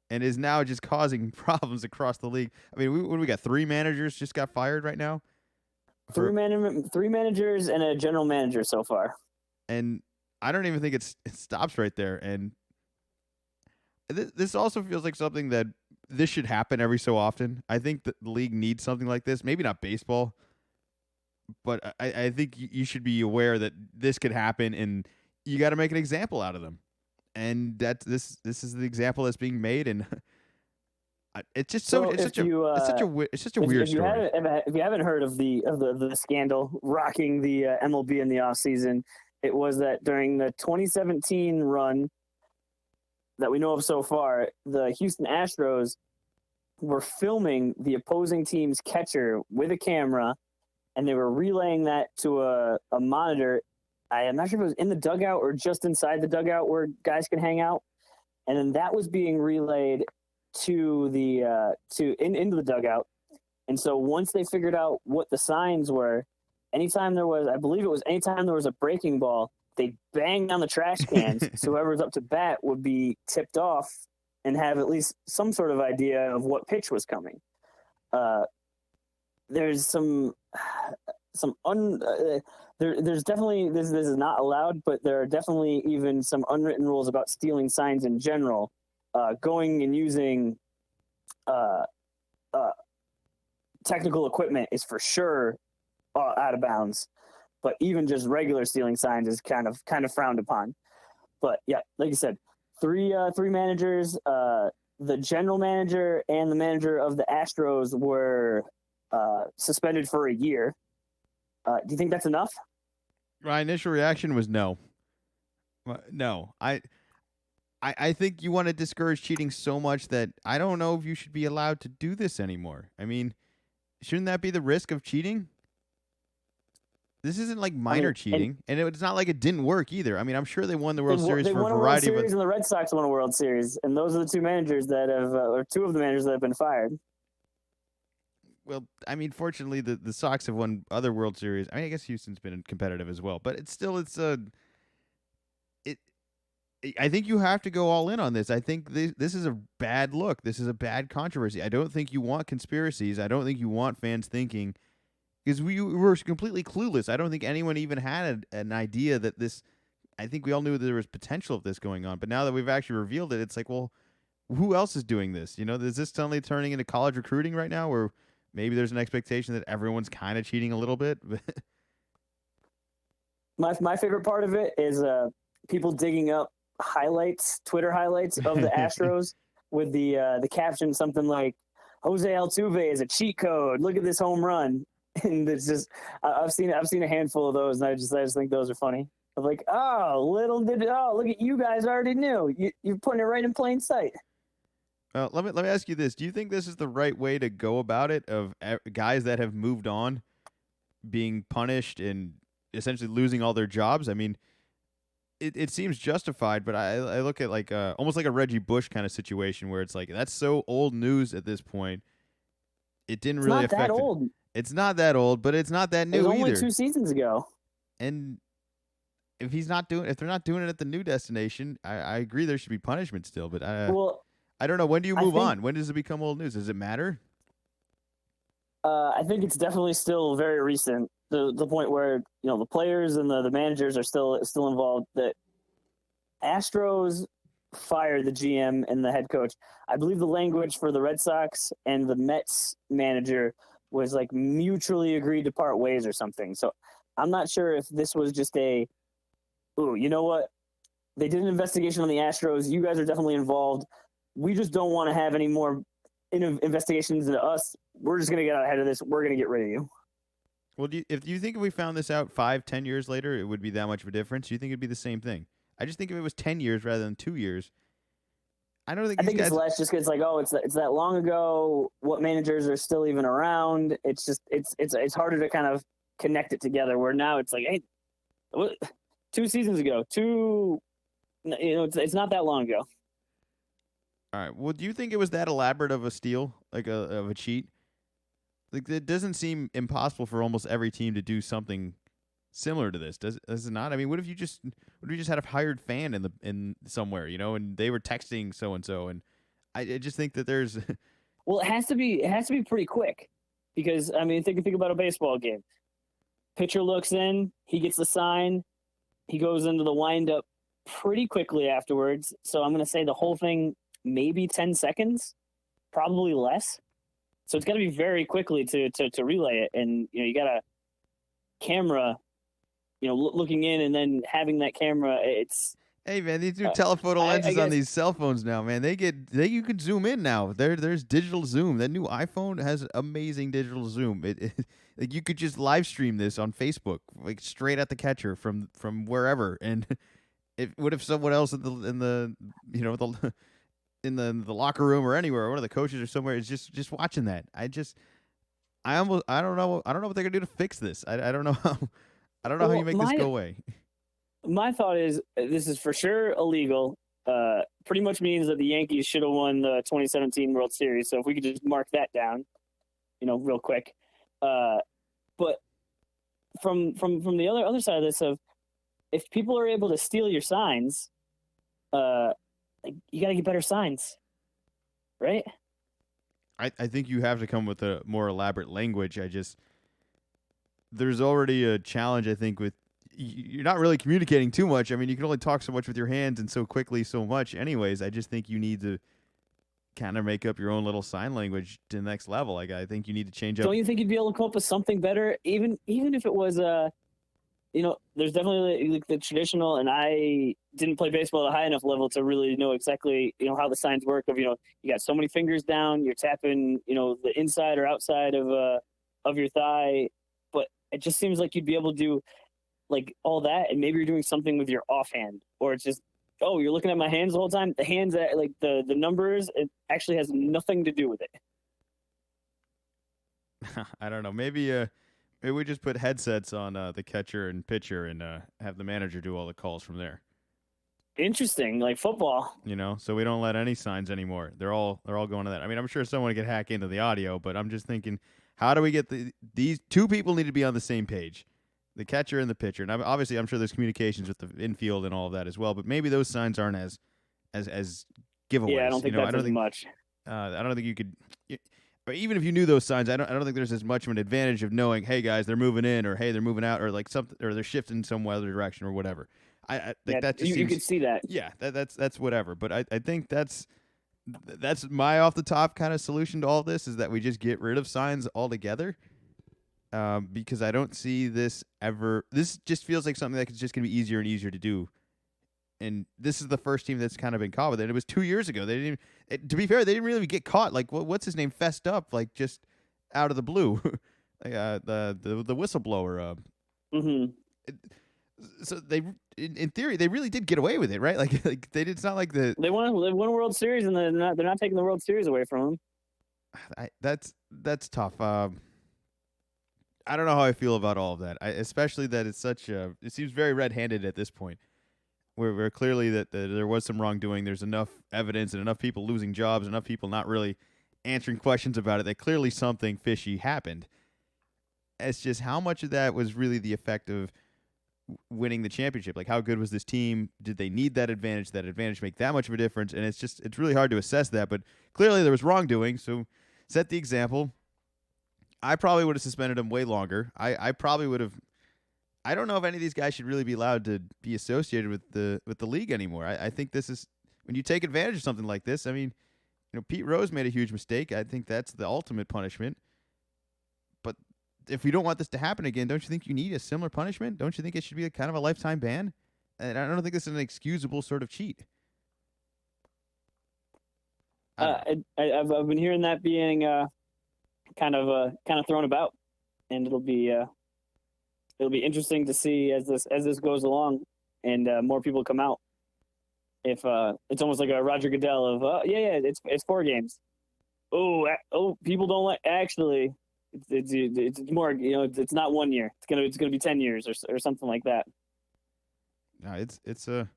and is now just causing problems across the league. I mean, we got 3 managers just got fired right now. Three managers and a general manager so far. And I don't even think it stops right there. And this also feels like something that this should happen every so often. I think that the league needs something like this. Maybe not baseball, but I think you should be aware that this could happen, and you got to make an example out of them. And this is the example that's being made, and it's just so it's such a weird story. If you haven't heard of the scandal rocking the MLB in the offseason, it was that during the 2017 run that we know of so far, the Houston Astros were filming the opposing team's catcher with a camera, and they were relaying that to a monitor. I am not sure if it was in the dugout or just inside the dugout where guys can hang out. And then that was being relayed to the into the dugout. And so once they figured out what the signs were, anytime there was a breaking ball, they banged on the trash cans. So whoever was up to bat would be tipped off and have at least some sort of idea of what pitch was coming. There's there's definitely this is not allowed, but there are definitely even some unwritten rules about stealing signs in general. Going and using technical equipment is for sure out of bounds, but even just regular stealing signs is kind of frowned upon. But yeah, like you said, three managers, the general manager and the manager of the Astros were suspended for a year. Do you think that's enough? My initial reaction was no. No, I think you want to discourage cheating so much that I don't know if you should be allowed to do this anymore. I mean, shouldn't that be the risk of cheating? This isn't like minor cheating, and it's not like it didn't work either. I mean, I'm sure they won the World Series for a variety of. They won a World Series, and the Red Sox won a World Series, and those are the two managers that have, or two of the managers that have been fired. Well, I mean, fortunately, the Sox have won other World Series. I mean, I guess Houston's been competitive as well, but I think you have to go all in on this. I think this is a bad look. This is a bad controversy. I don't think you want conspiracies. I don't think you want fans thinking, because we were completely clueless. I don't think anyone even had an idea that this. I think we all knew there was potential of this going on, but now that we've actually revealed it, it's like, well, who else is doing this? You know, is this suddenly turning into college recruiting right now, where maybe there's an expectation that everyone's kind of cheating a little bit? My favorite part of it is people digging up Twitter highlights of the Astros with the caption something like Jose Altuve is a cheat code. Look at this home run. And it's just I've seen a handful of those, and I just think those are funny. I'm like, look at you guys already knew. You're putting it right in plain sight. Let me ask you this: do you think this is the right way to go about it? Of guys that have moved on being punished and essentially losing all their jobs? I mean, it seems justified, but I look at like almost like a Reggie Bush kind of situation where it's like that's so old news at this point. It didn't really affect. It's not that old. It's not that old, but it's not that new either. It was only 2 seasons ago. And if they're not doing it at the new destination, I agree there should be punishment still. But I don't know. When do you move on? When does it become old news? Does it matter? I think it's definitely still very recent. The point where the players and the managers are still involved. That Astros fired the GM and the head coach. I believe the language for the Red Sox and the Mets manager was like mutually agreed to part ways or something. So I'm not sure if this was just you know what? They did an investigation on the Astros. You guys are definitely involved. We just don't want to have any more investigations into us. We're just going to get out ahead of this. We're going to get rid of you. Well, do you think if we found this out 5-10 years later, it would be that much of a difference? Do you think it'd be the same thing? I just think if it was 10 years rather than 2 years, I think it's less just because it's that long ago. What managers are still even around? It's just it's harder to kind of connect it together. Where now it's like, hey, 2 seasons ago, it's not that long ago. All right. Well, do you think it was that elaborate of a steal, like of a cheat? Like it doesn't seem impossible for almost every team to do something similar to this, does it not? I mean, what if you just had a hired fan in somewhere, and they were texting so and so, and I just think that there's Well, it has to be pretty quick, because I mean, think about a baseball game. Pitcher looks in, he gets the sign, he goes into the windup pretty quickly afterwards. So I'm going to say the whole thing maybe 10 seconds, probably less. So it's got to be very quickly to relay it, and you got a camera, looking in, and then having that camera. It's hey man, these new telephoto lenses I on these cell phones now, man. You can zoom in now. There's digital zoom. That new iPhone has amazing digital zoom. Like you could just live stream this on Facebook, like straight at the catcher from wherever. And what if someone else in the in the locker room or anywhere, or one of the coaches or somewhere is just watching that? I don't know what they're gonna do to fix this. I don't know how how you make this go away. My thought is this is for sure illegal. Pretty much means that the Yankees should have won the 2017 World Series. So if we could just mark that down, real quick. But from the other side of this, of if people are able to steal your signs, you got to get better signs, right? I think you have to come with a more elaborate language. There's already a challenge, I think, with you're not really communicating too much. I mean, you can only talk so much with your hands and so quickly so much anyways. I just think you need to kind of make up your own little sign language to the next level. Like, I think you need to change up. Don't you think you'd be able to come up with something better? Even if it was, there's definitely like the traditional, and I didn't play baseball at a high enough level to really know exactly, how the signs work of, you got so many fingers down, you're tapping, the inside or outside of your thigh. But it just seems like you'd be able to do like all that, and maybe you're doing something with your offhand, or it's just, oh, you're looking at my hands the whole time. The hands, like the numbers, it actually has nothing to do with it. I don't know. Maybe we just put headsets on the catcher and pitcher and have the manager do all the calls from there. Interesting, like football. So we don't let any signs anymore. They're all going to that. I mean, I'm sure someone could hack into the audio, but I'm just thinking, how do we get these two people need to be on the same page? The catcher and the pitcher. And obviously, I'm sure there's communications with the infield and all of that as well. But maybe those signs aren't as giveaways. Yeah, I don't think that's as much. I don't think you could. Or even if you knew those signs, I don't think there's as much of an advantage of knowing, hey guys, they're moving in, or hey, they're moving out, or like something, or they're shifting some other direction or whatever. I think that just you could see that. Yeah, that's whatever. But I think that's my off the top kind of solution to all this, is that we just get rid of signs altogether. Because I don't see this ever. This just feels like something that's just going to be easier and easier to do. And this is the first team that's kind of been caught with it. It was 2 years ago. They didn't even, to be fair, they didn't really get caught. Like, what's his name fessed up, like, just out of the blue. The whistleblower. So they, in theory, they really did get away with it, right? Like they did. It's not like they won a World Series, and they're not taking the World Series away from them. That's tough. I don't know how I feel about all of that. Especially that it's it seems very red-handed at this point, where clearly that there was some wrongdoing. There's enough evidence and enough people losing jobs, enough people not really answering questions about it, that clearly something fishy happened. It's just how much of that was really the effect of winning the championship. Like, how good was this team? Did they need that advantage? Did that advantage make that much of a difference? And it's really hard to assess that. But clearly there was wrongdoing, so set the example. I probably would have suspended him way longer. I probably would have. I don't know if any of these guys should really be allowed to be associated with the league anymore. I think this is, when you take advantage of something like this. I mean, Pete Rose made a huge mistake. I think that's the ultimate punishment. But if you don't want this to happen again, don't you think you need a similar punishment? Don't you think it should be kind of a lifetime ban? And I don't think this is an excusable sort of cheat. I've been hearing that being kind of thrown about, and it'll be interesting to see as this goes along, and more people come out. If it's almost like a Roger Goodell of it's 4 games. Oh, people don't like, actually. It's more, it's not 1 year. It's gonna be 10 years or something like that. No, it's a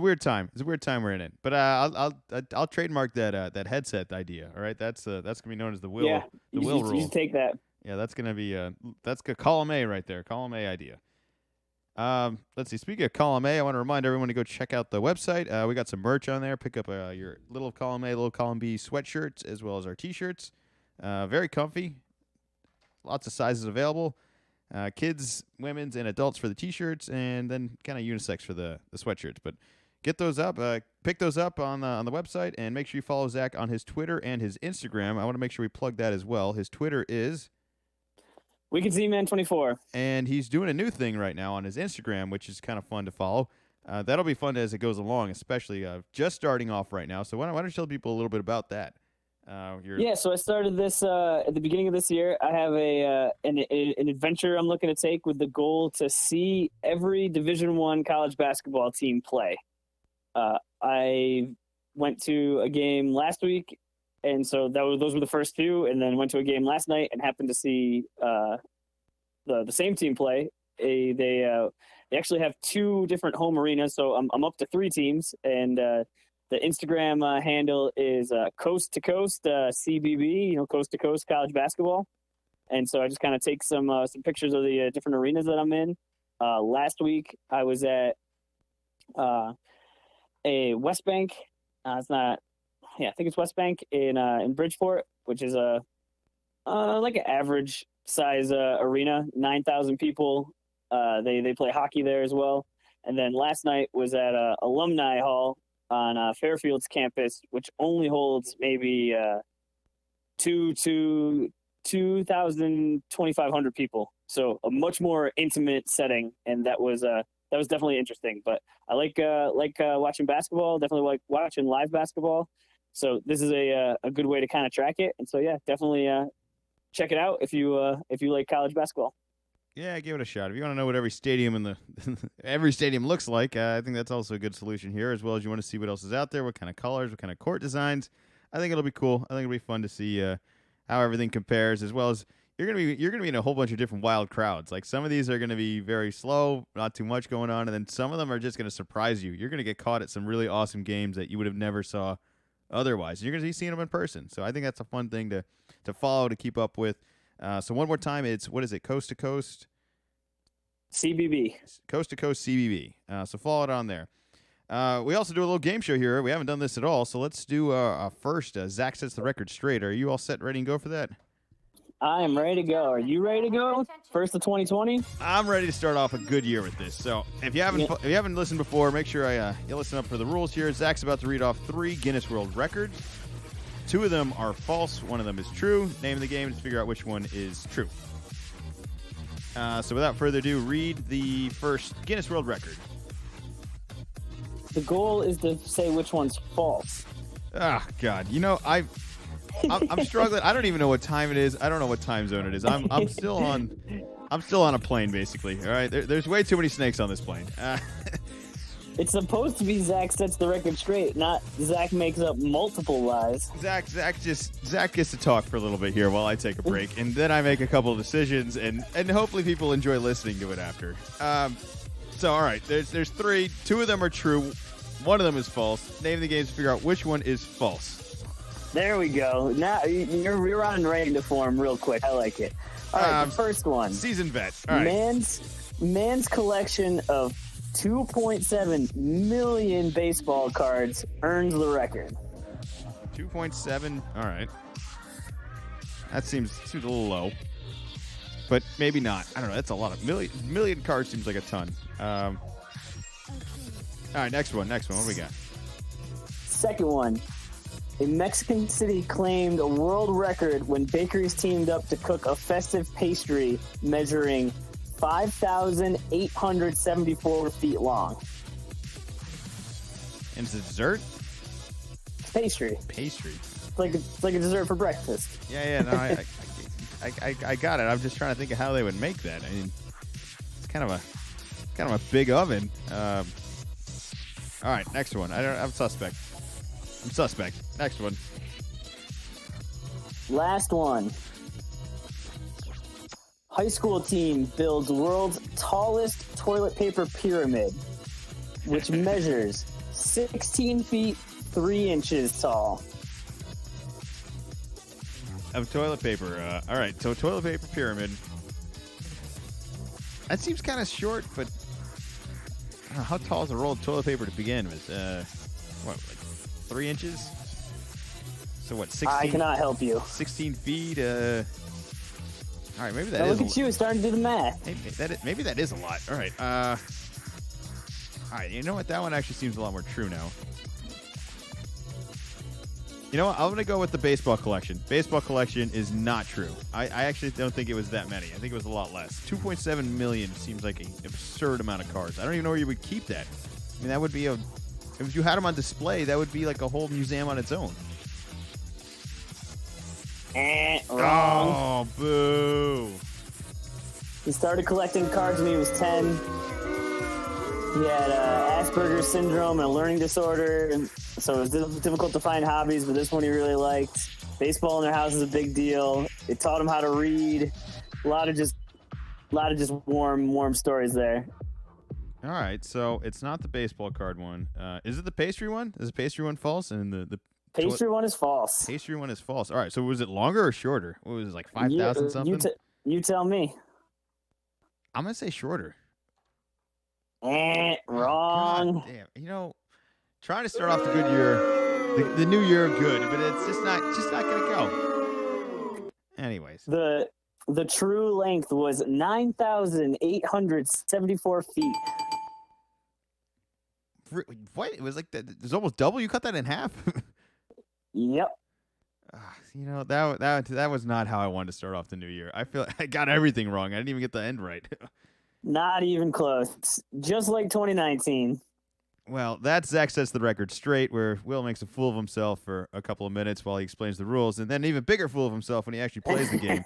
weird time. It's a weird time we're in it. But I'll trademark that headset idea. All right, that's gonna be known as the Will. Yeah, the Will rule. You should take that. Yeah, that's gonna be that's column A right there. Column A idea. Let's see. Speaking of Column A, I want to remind everyone to go check out the website. We got some merch on there. Pick up your little Column A, little Column B sweatshirts, as well as our T-shirts. Very comfy. Lots of sizes available. Kids, women's, and adults for the T-shirts, and then kind of unisex for the sweatshirts. But get those up. Pick those up on the website, and make sure you follow Zach on his Twitter and his Instagram. I want to make sure we plug that as well. His Twitter is Wicked Z-Man 24. and he's doing a new thing right now on his Instagram, which is kind of fun to follow. That'll be fun as it goes along, especially just starting off right now. So why don't you tell people a little bit about that? Yeah, so I started this at the beginning of this year. I have an adventure I'm looking to take with the goal to see every Division I college basketball team play. I went to a game last week, and so those were the first two, and then went to a game last night and happened to see the same team play. They actually have two different home arenas, so I'm up to three teams, and the Instagram handle is Coast to Coast CBB, Coast to Coast college basketball. And so I just kind of take some pictures of the different arenas that I'm in. Last week I was at a West Bank. I think it's West Bank in Bridgeport, which is like an average size arena, 9,000 people. They play hockey there as well. And then last night was at Alumni Hall on Fairfield's campus, which only holds maybe 2,000, 2,500 people. So a much more intimate setting, and that was definitely interesting. But I like watching basketball. Definitely like watching live basketball. So this is a good way to kind of track it. And so yeah, definitely check it out if you like college basketball. Yeah, give it a shot. If you want to know what every stadium every stadium looks like, I think that's also a good solution here, as well as you want to see what else is out there, what kind of colors, what kind of court designs. I think it'll be cool. I think it'll be fun to see how everything compares, as well as you're gonna be in a whole bunch of different wild crowds. Like some of these are gonna be very slow, not too much going on, and then some of them are just gonna surprise you. You're gonna get caught at some really awesome games that you would have never saw otherwise. You're gonna be seeing them in person, so I think that's a fun thing to follow, to keep up with. So one more time, it's what is it? Coast to Coast CBB. Coast to Coast CBB. So follow it on there. We also do a little game show here. We haven't done this at all, so let's do first. Zach sets the record straight. Are you all set, ready, and go for that? I am ready to go. Are you ready to go? First of 2020? I'm ready to start off a good year with this. So if you haven't listened before, make sure you listen up for the rules here. Zach's about to read off 3 Guinness World Records. 2 of them are false. 1 of them is true. Name of the game is to figure out which one is true. So without further ado, read the first Guinness World Record. The goal is to say which one's false. Ah, God. I'm struggling. I don't even know what time it is. I don't know what time zone it is. I'm still on a plane, basically. All right. There's way too many snakes on this plane. It's supposed to be Zach sets the record straight, not Zach makes up multiple lies. Zach gets to talk for a little bit here while I take a break, and then I make a couple of decisions, and hopefully people enjoy listening to it after. So all right, there's 3. 2 of them are true. 1 of them is false. Name the game to figure out which one is false. There we go. Now you're on ready to form real quick. I like it. All right, the first one. Seasoned vet. All right. Man's collection of 2.7 million baseball cards earns the record. 2.7. All right. That seems a little low, but maybe not. I don't know. That's a lot of million cards. Seems like a ton. All right, next one. What do we got? Second one. A Mexican city claimed a world record when bakeries teamed up to cook a festive pastry measuring 5,874 feet long. And it's a dessert? Pastry. It's like a dessert for breakfast. Yeah. No, I got it. I'm just trying to think of how they would make that. I mean, it's kind of a big oven. All right, next one. I'm suspect. Next one. Last one. High school team builds world's tallest toilet paper pyramid, which measures 16 feet 3 inches tall. Of toilet paper. All right, so toilet paper pyramid. That seems kind of short, but don't know, how tall is a roll of toilet paper to begin with? What, like 3 inches? So what, 16? I cannot help you. 16 feet? All right, maybe that Now is look at you starting to do the math. maybe that is a lot. All right. All right, you know what? That one actually seems a lot more true now. You know what? I'm going to go with the baseball collection. Baseball collection is not true. I actually don't think it was that many. I think it was a lot less. 2.7 million seems like an absurd amount of cards. I don't even know where you would keep that. I mean, that would be if you had them on display, that would be like a whole museum on its own. Wrong. Oh, boo. He started collecting cards when he was 10. He had Asperger's syndrome and a learning disorder, and so it was difficult to find hobbies, but this one he really liked. Baseball in their house is a big deal. It taught him how to read. A lot of just warm stories there. All right, so it's not the baseball card one. Is it the pastry one? Is the pastry one false? And the Pastry one is false. pastry one is false. All right, so was it longer or shorter? What was it, like 5,000 something? You tell me. I'm going to say shorter. Wrong. God damn. You know, trying to start off the good year, the new year good, but it's just not going to go. Anyways. The true length was 9,874 feet. What? It was like that. It was almost double. You cut that in half. Yep. You know, that was not how I wanted to start off the new year. I feel I got everything wrong. I didn't even get the end right. Not even close. Just like 2019. Well, that Zach sets the record straight, where Will makes a fool of himself for a couple of minutes while he explains the rules, and then an even bigger fool of himself when he actually plays the game.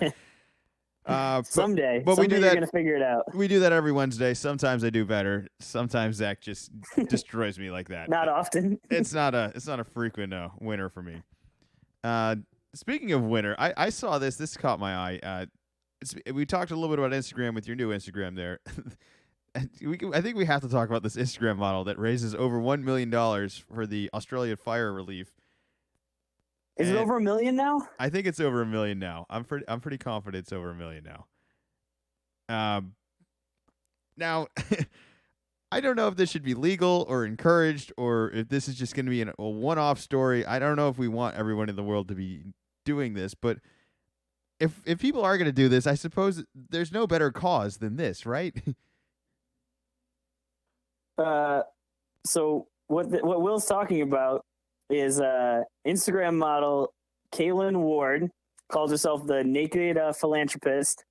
Someday we do that. You're gonna figure it out. We do that every Wednesday. Sometimes I do better. Sometimes Zach just destroys me like that. Not often. It's not a frequent winner for me. Speaking of winner, I saw this. This caught my eye. We talked a little bit about Instagram with your new Instagram there. I think we have to talk about this Instagram model that raises over $1 million for the Australian fire relief. Is it over $1 million now? I think it's over $1 million now. I'm pretty confident it's over $1 million now. Now, I don't know if this should be legal or encouraged, or if this is just going to be a one-off story. I don't know if we want everyone in the world to be doing this, but if people are going to do this, I suppose there's no better cause than this, right? So what Will's talking about is Instagram model Kaylin Ward, calls herself the Naked Philanthropist.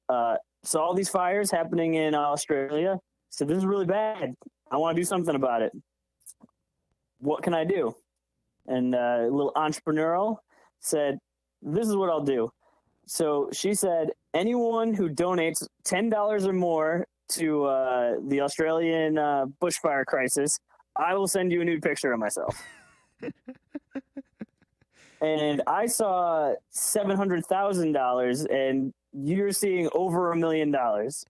Saw all these fires happening in Australia. Said, this is really bad. I want to do something about it. What can I do? And a little entrepreneurial said, this is what I'll do. So she said, anyone who donates $10 or more to the Australian bushfire crisis, I will send you a nude picture of myself. And I saw $700,000, and you're seeing over $1 million.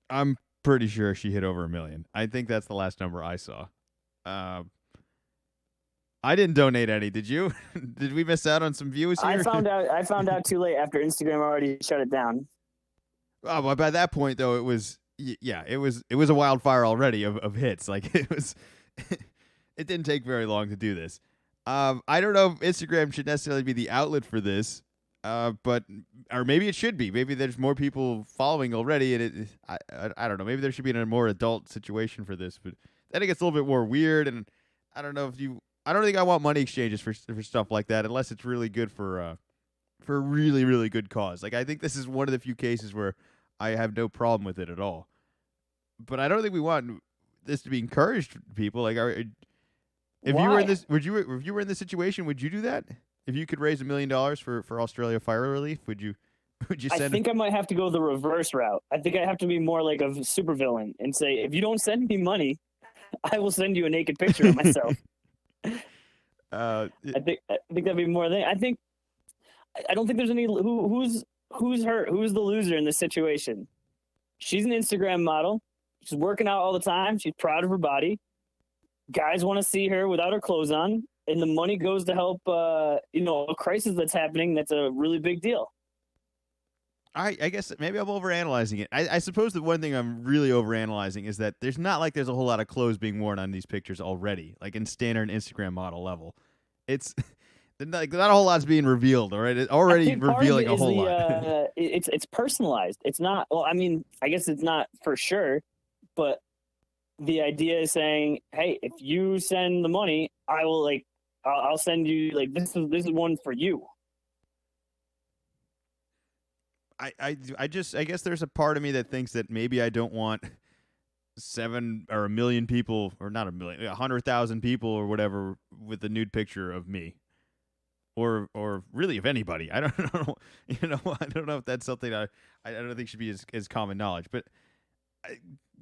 I'm pretty sure she hit over $1 million. I think that's the last number I saw. I didn't donate any. Did you? Did we miss out on some views here? I found out too late after Instagram already shut it down. Oh, but by that point though, it was a wildfire already of hits. Like it was, it didn't take very long to do this. I don't know if Instagram should necessarily be the outlet for this, but or maybe it should be. Maybe there's more people following already, and I don't know. Maybe there should be a more adult situation for this. But then it gets a little bit more weird, and I don't know if you. I don't think I want money exchanges for stuff like that unless it's really good for a really, really good cause. Like I think this is one of the few cases where I have no problem with it at all. But I don't think we want this to be encouraged to people. Like, if you were in this, if you were in this situation, would you do that? If you could raise $1 million for Australia fire relief, would you send? I think I might have to go the reverse route. I think I have to be more like a supervillain and say, if you don't send me money, I will send you a naked picture of myself. I think that'd be more than I think. I don't think there's any who's hurt, who's the loser in this situation. She's an Instagram model. She's working out all the time. She's proud of her body. Guys want to see her without her clothes on, and the money goes to help a crisis that's happening. That's a really big deal. I guess maybe I'm overanalyzing it. I suppose the one thing I'm really overanalyzing is that there's not like there's a whole lot of clothes being worn on these pictures already, like in standard Instagram model level. It's like not a whole lot's being revealed, all right? It's I already think part of revealing it a is whole lot. it's personalized. It's not. Well, I mean, I guess it's not for sure, but the idea is saying, hey, if you send the money, I will like, I'll send you like this is one for you. I guess there's a part of me that thinks that maybe I don't want 7 or 1 million people, or not 1,000,000, 100,000 people or whatever with a nude picture of me, or really of anybody. I don't know. I don't know if that's something I don't think should be as common knowledge, but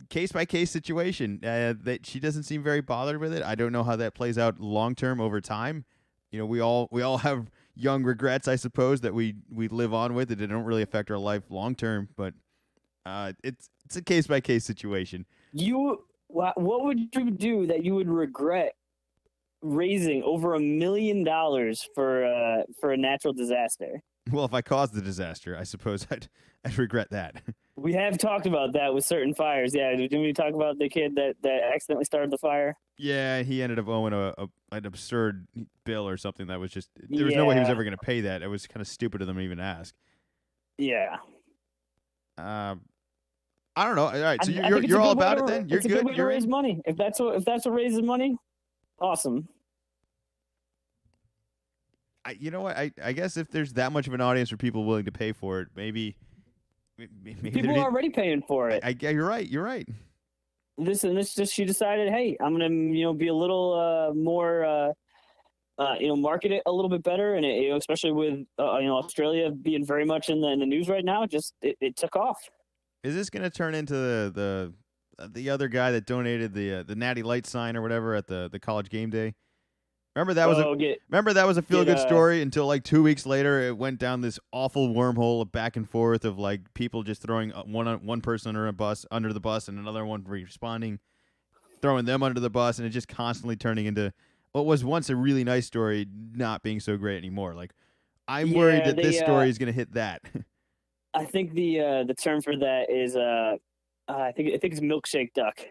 case by case situation. That she doesn't seem very bothered with it. I don't know how that plays out long term over time. We all have young regrets, I suppose, that we live on with. It don't really affect our life long term, but it's a case by case situation. What would you do that you would regret raising over $1 million for a natural disaster? Well, if I caused the disaster, I suppose I'd regret that. We have talked about that with certain fires. Yeah, didn't we talk about the kid that accidentally started the fire? Yeah, he ended up owing an absurd bill or something that was just there was no way he was Yeah. ever going to pay that. It was kind of stupid of them to even ask. Yeah. I don't know. All right, so I think it's you're a all good way about to- it then. You're it's a good way good. to You're raise in. money. If that's what raises money, awesome. You know what? I guess if there's that much of an audience for people willing to pay for it, maybe People are already paying for it. You're right. You're right. This just she decided, hey, I'm gonna be a little more market it a little bit better, and especially with Australia being very much in the news right now, just it took off. Is this going to turn into the other guy that donated the Natty Light sign or whatever at the college game day? Remember that was a feel good story until like 2 weeks later it went down this awful wormhole of back and forth of like people just throwing one person under the bus and another one responding, throwing them under the bus, and it just constantly turning into what was once a really nice story not being so great anymore. Like I'm worried that this story is going to hit that. I think the term for that is I think it's milkshake duck,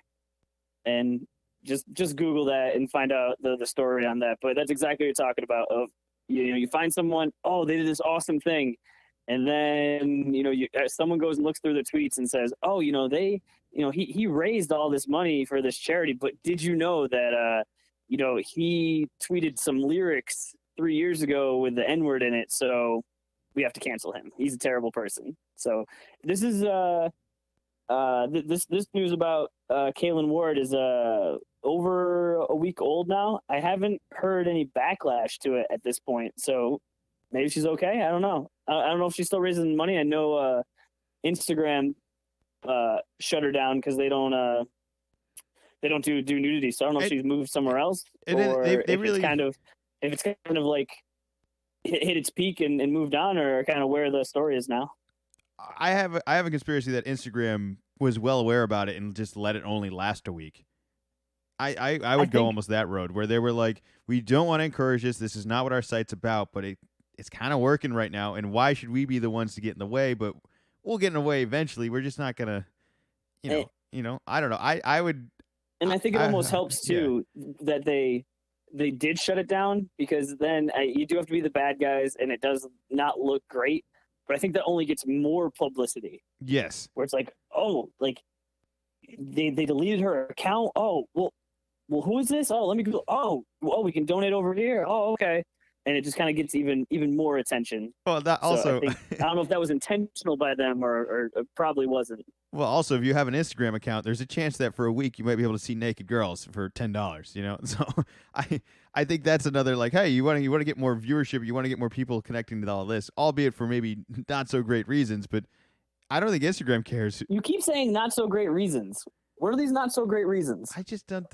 and just Google that and find out the story on that. But that's exactly what you're talking about. Of you find someone, oh, they did this awesome thing, and then someone goes and looks through the tweets and says, oh, he raised all this money for this charity, but did you know that he tweeted some lyrics 3 years ago with the N-word in it, so we have to cancel him. He's a terrible person. So this is this news about Kaylen Ward is over a week old now. I haven't heard any backlash to it at this point, so maybe she's okay. I don't know. I don't know if she's still raising money. I know Instagram shut her down because they don't do nudity. So I don't know if she's moved somewhere else, or if it's kind of like hit its peak and moved on, or kind of where the story is now. I have a conspiracy that Instagram was well aware about it and just let it only last a week. I would go almost that road where they were like, we don't want to encourage this. This is not what our site's about, but it's kind of working right now. And why should we be the ones to get in the way? But we'll get in the way eventually. We're just not gonna, I don't know. I would. And I think it almost helps too that they did shut it down, because then you do have to be the bad guys, and it does not look great. But I think that only gets more publicity. Yes. Where it's like, oh, like they deleted her account. Oh, well, who is this? Oh, let me go. Oh, we can donate over here. Oh, okay. And it just kind of gets even more attention. Well, that also, I don't know if that was intentional by them or it probably wasn't. Well, also, if you have an Instagram account, there's a chance that for a week you might be able to see naked girls for $10. So I think that's another like, hey, you want to get more viewership, you want to get more people connecting to all this, albeit for maybe not so great reasons, but I don't think Instagram cares. You keep saying not so great reasons. What are these not so great reasons? I just don't.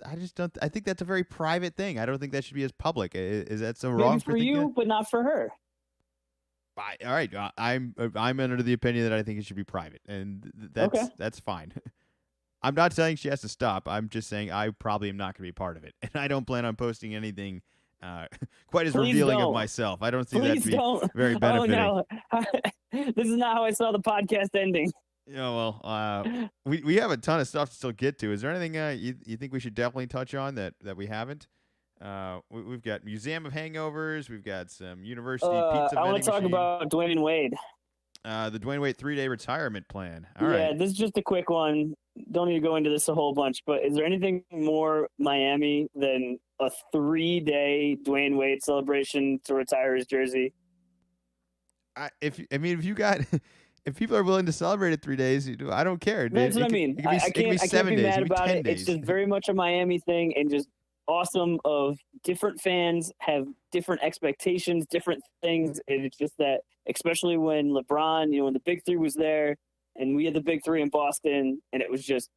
I think that's a very private thing. I don't think that should be as public. Is that so wrong? Maybe for you, but not for her. All right, I'm under the opinion that I think it should be private, and that's fine. I'm not saying she has to stop. I'm just saying I probably am not going to be part of it, and I don't plan on posting anything quite as Please revealing don't. of myself. I don't see that Please to be don't. very benefiting. Oh no, this is not how I saw the podcast ending. Yeah, well, we have a ton of stuff to still get to. Is there anything you think we should definitely touch on that we haven't? We've got Museum of Hangovers. We've got some University Pizza. I want to talk machine. about Dwayne Wade. The Dwayne Wade 3-day retirement plan. All right. This is just a quick one. Don't need to go into this a whole bunch, but is there anything more Miami than a 3-day Dwayne Wade celebration to retire his jersey? If you got. If people are willing to celebrate it 3 days, I don't care. That's what I mean. I can't be mad about it. It's just very much a Miami thing, and just awesome of different fans have different expectations, different things. And it's just that, especially when LeBron, when the Big Three was there, and we had the Big Three in Boston, and it was just,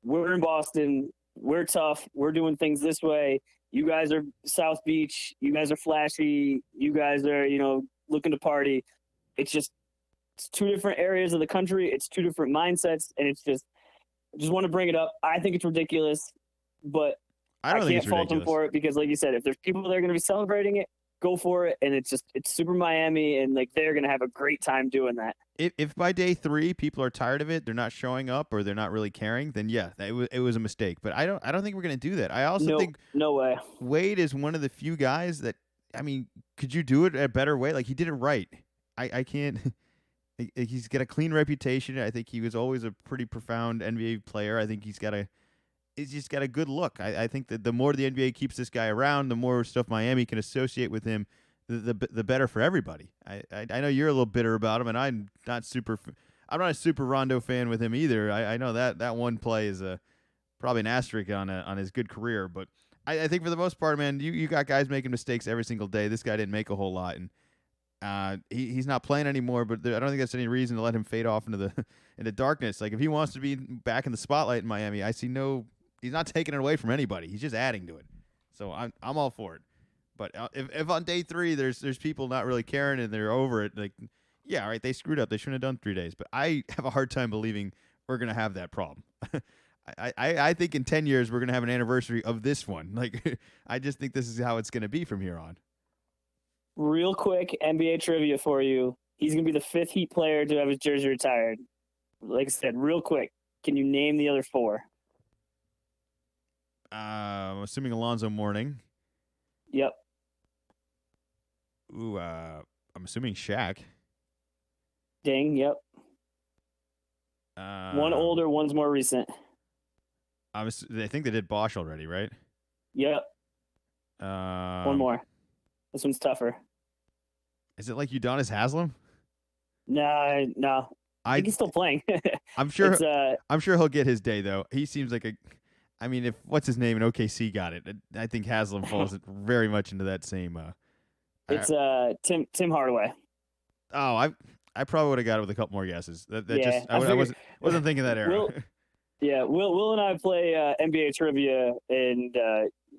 we're in Boston, we're tough, we're doing things this way. You guys are South Beach, you guys are flashy, you guys are, looking to party. It's two different areas of the country. It's two different mindsets, and I just want to bring it up. I think it's ridiculous, but I can't fault them for it because, like you said, if there's people that are going to be celebrating it, go for it. And it's super Miami, and they're going to have a great time doing that. If by day 3 people are tired of it, they're not showing up, or they're not really caring, then yeah, it was a mistake. But I don't think we're going to do that. I also think no way. Wade is one of the few guys that, could you do it a better way? Like, he did it right. I can't. He's got a clean reputation. I think he was always a pretty profound NBA player. I think he's just got a good look. I think that the more the NBA keeps this guy around, the more stuff Miami can associate with him, the better for everybody. I know you're a little bitter about him, and I'm not a super Rondo fan with him either. I know that one play is probably an asterisk on his good career, but I think for the most part, man, you got guys making mistakes every single day. This guy didn't make a whole lot, and he's not playing anymore, but I don't think that's any reason to let him fade off into darkness. Like, if he wants to be back in the spotlight in Miami, I see he's not taking it away from anybody. He's just adding to it. So I'm all for it. But if on day 3 there's people not really caring and they're over it, like, yeah, all right, they screwed up. They shouldn't have done 3 days. But I have a hard time believing we're gonna have that problem. I think in 10 years we're gonna have an anniversary of this one. Like, I just think this is how it's gonna be from here on. Real quick NBA trivia for you. He's going to be the 5th Heat player to have his jersey retired. Like I said, real quick, can you name the other 4? I'm assuming Alonzo Mourning. Yep. Ooh, I'm assuming Shaq. Ding, yep. One older, one's more recent. I think they did Bosch already, right? Yep. One more. This one's tougher. Is it like Udonis Haslem? No. I think he's still playing. I'm sure. I'm sure he'll get his day though. He seems like if what's his name in OKC got it, I think Haslem falls very much into that same. It's Tim Hardaway. Oh, I probably would have got it with a couple more guesses. I wasn't thinking that era. Will and I play NBA trivia, and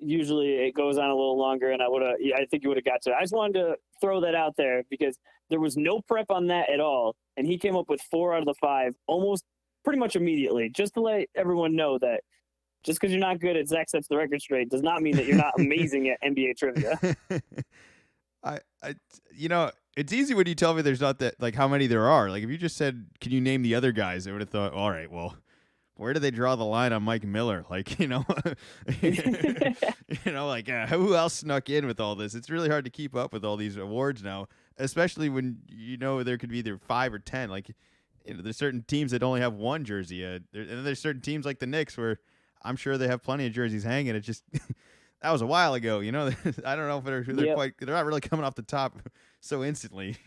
usually it goes on a little longer, and I think you would have got to it. I just wanted to throw that out there because there was no prep on that at all, and he came up with 4 out of the 5 almost pretty much immediately, just to let everyone know that just because you're not good at Zach Sets the Record Straight does not mean that you're not amazing at NBA trivia. It's easy when you tell me there's not that, like, how many there are. Like, if you just said, can you name the other guys, I would have thought, all right, well, where do they draw the line on Mike Miller? Like, who else snuck in with all this? It's really hard to keep up with all these awards now, especially when there could be either 5 or 10. Like, there's certain teams that only have one jersey, and there's certain teams like the Knicks where I'm sure they have plenty of jerseys hanging. It just that was a while ago. I don't know if they're not really coming off the top so instantly.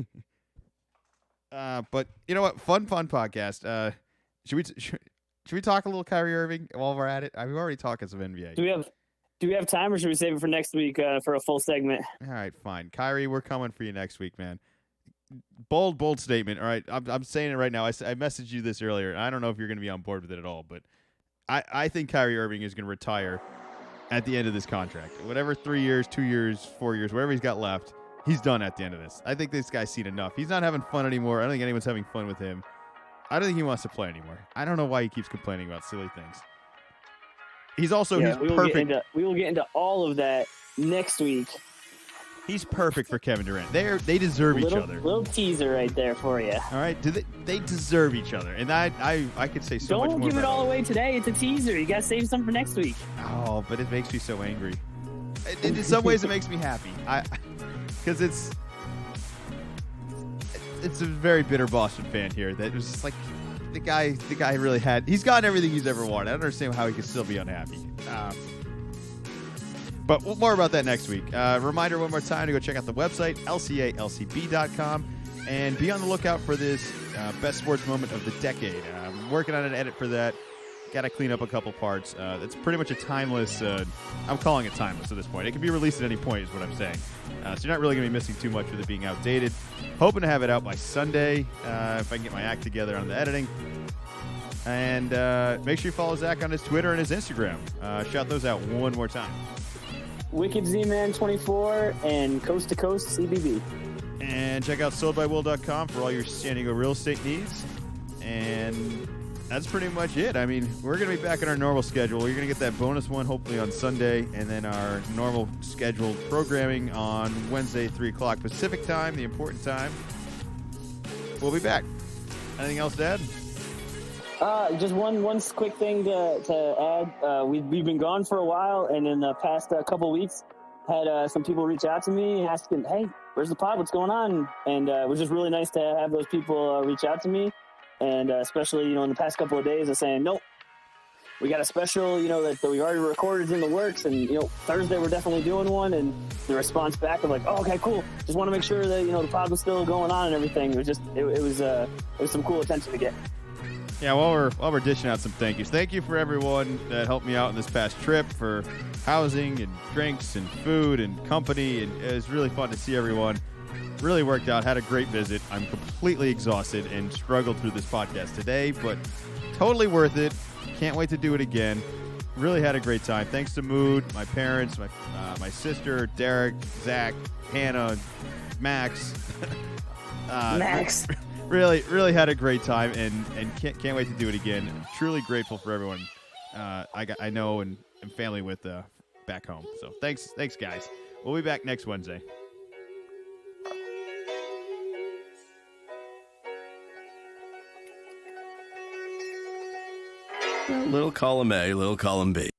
But you know what? Fun podcast. Should we talk a little Kyrie Irving while we're at it? We've already talked some NBA. Do we have time, or should we save it for next week for a full segment? All right, fine. Kyrie, we're coming for you next week, man. Bold statement. All right, I'm saying it right now. I messaged you this earlier, and I don't know if you're going to be on board with it at all, but I think Kyrie Irving is going to retire at the end of this contract. Whatever, 3 years, 2 years, 4 years, whatever he's got left, he's done at the end of this. I think this guy's seen enough. He's not having fun anymore. I don't think anyone's having fun with him. I don't think he wants to play anymore. I don't know why he keeps complaining about silly things. He's also he's perfect. We will get into all of that next week. He's perfect for Kevin Durant. They deserve each other. Little teaser right there for you. All right, they deserve each other, and I could say so much more. Don't give it about all away today. It's a teaser. You gotta save some for next week. Oh, but it makes me so angry. In some ways, it makes me happy. Because it's a very bitter Boston fan here that was just like the guy really he's gotten everything he's ever wanted. I don't understand how he can still be unhappy. But more about that next week. Reminder one more time to go check out the website, lcalcb.com, and be on the lookout for this best sports moment of the decade. I'm working on an edit for that. Got to clean up a couple parts. It's pretty much a timeless, I'm calling it timeless at this point. It can be released at any point is what I'm saying. So you're not really going to be missing too much with it being outdated. Hoping to have it out by Sunday if I can get my act together on the editing. And make sure you follow Zach on his Twitter and his Instagram. Shout those out one more time. Wicked Z-Man 24 and Coast to Coast CBB. And check out soldbywill.com for all your San Diego real estate needs. And that's pretty much it. I mean, we're going to be back in our normal schedule. You're going to get that bonus one hopefully on Sunday, and then our normal scheduled programming on Wednesday, 3 o'clock Pacific time, the important time. We'll be back. Anything else to add? Just one quick thing to add. We've been gone for a while, and in the past couple weeks, had some people reach out to me asking, "Hey, where's the pod? What's going on?" And it was just really nice to have those people reach out to me, and especially in the past couple of days, of saying, "Nope, we got a special, that we already recorded in the works, and Thursday we're definitely doing one." And the response back of like, "Oh, okay, cool. Just want to make sure that the pod was still going on and everything." It was just it was some cool attention to get. Yeah, while we're dishing out some thank yous, thank you for everyone that helped me out in this past trip for housing and drinks and food and company, and it was really fun to see everyone. Really worked out. Had a great visit. I'm completely exhausted and struggled through this podcast today, but totally worth it. Can't wait to do it again. Really had a great time. Thanks to Mood, my parents, my sister, Derek, Zach, Hannah, Max. Max. Really had a great time, and can't wait to do it again. I'm truly grateful for everyone I know and am family with back home. So thanks guys. We'll be back next Wednesday. Little column A, little column B.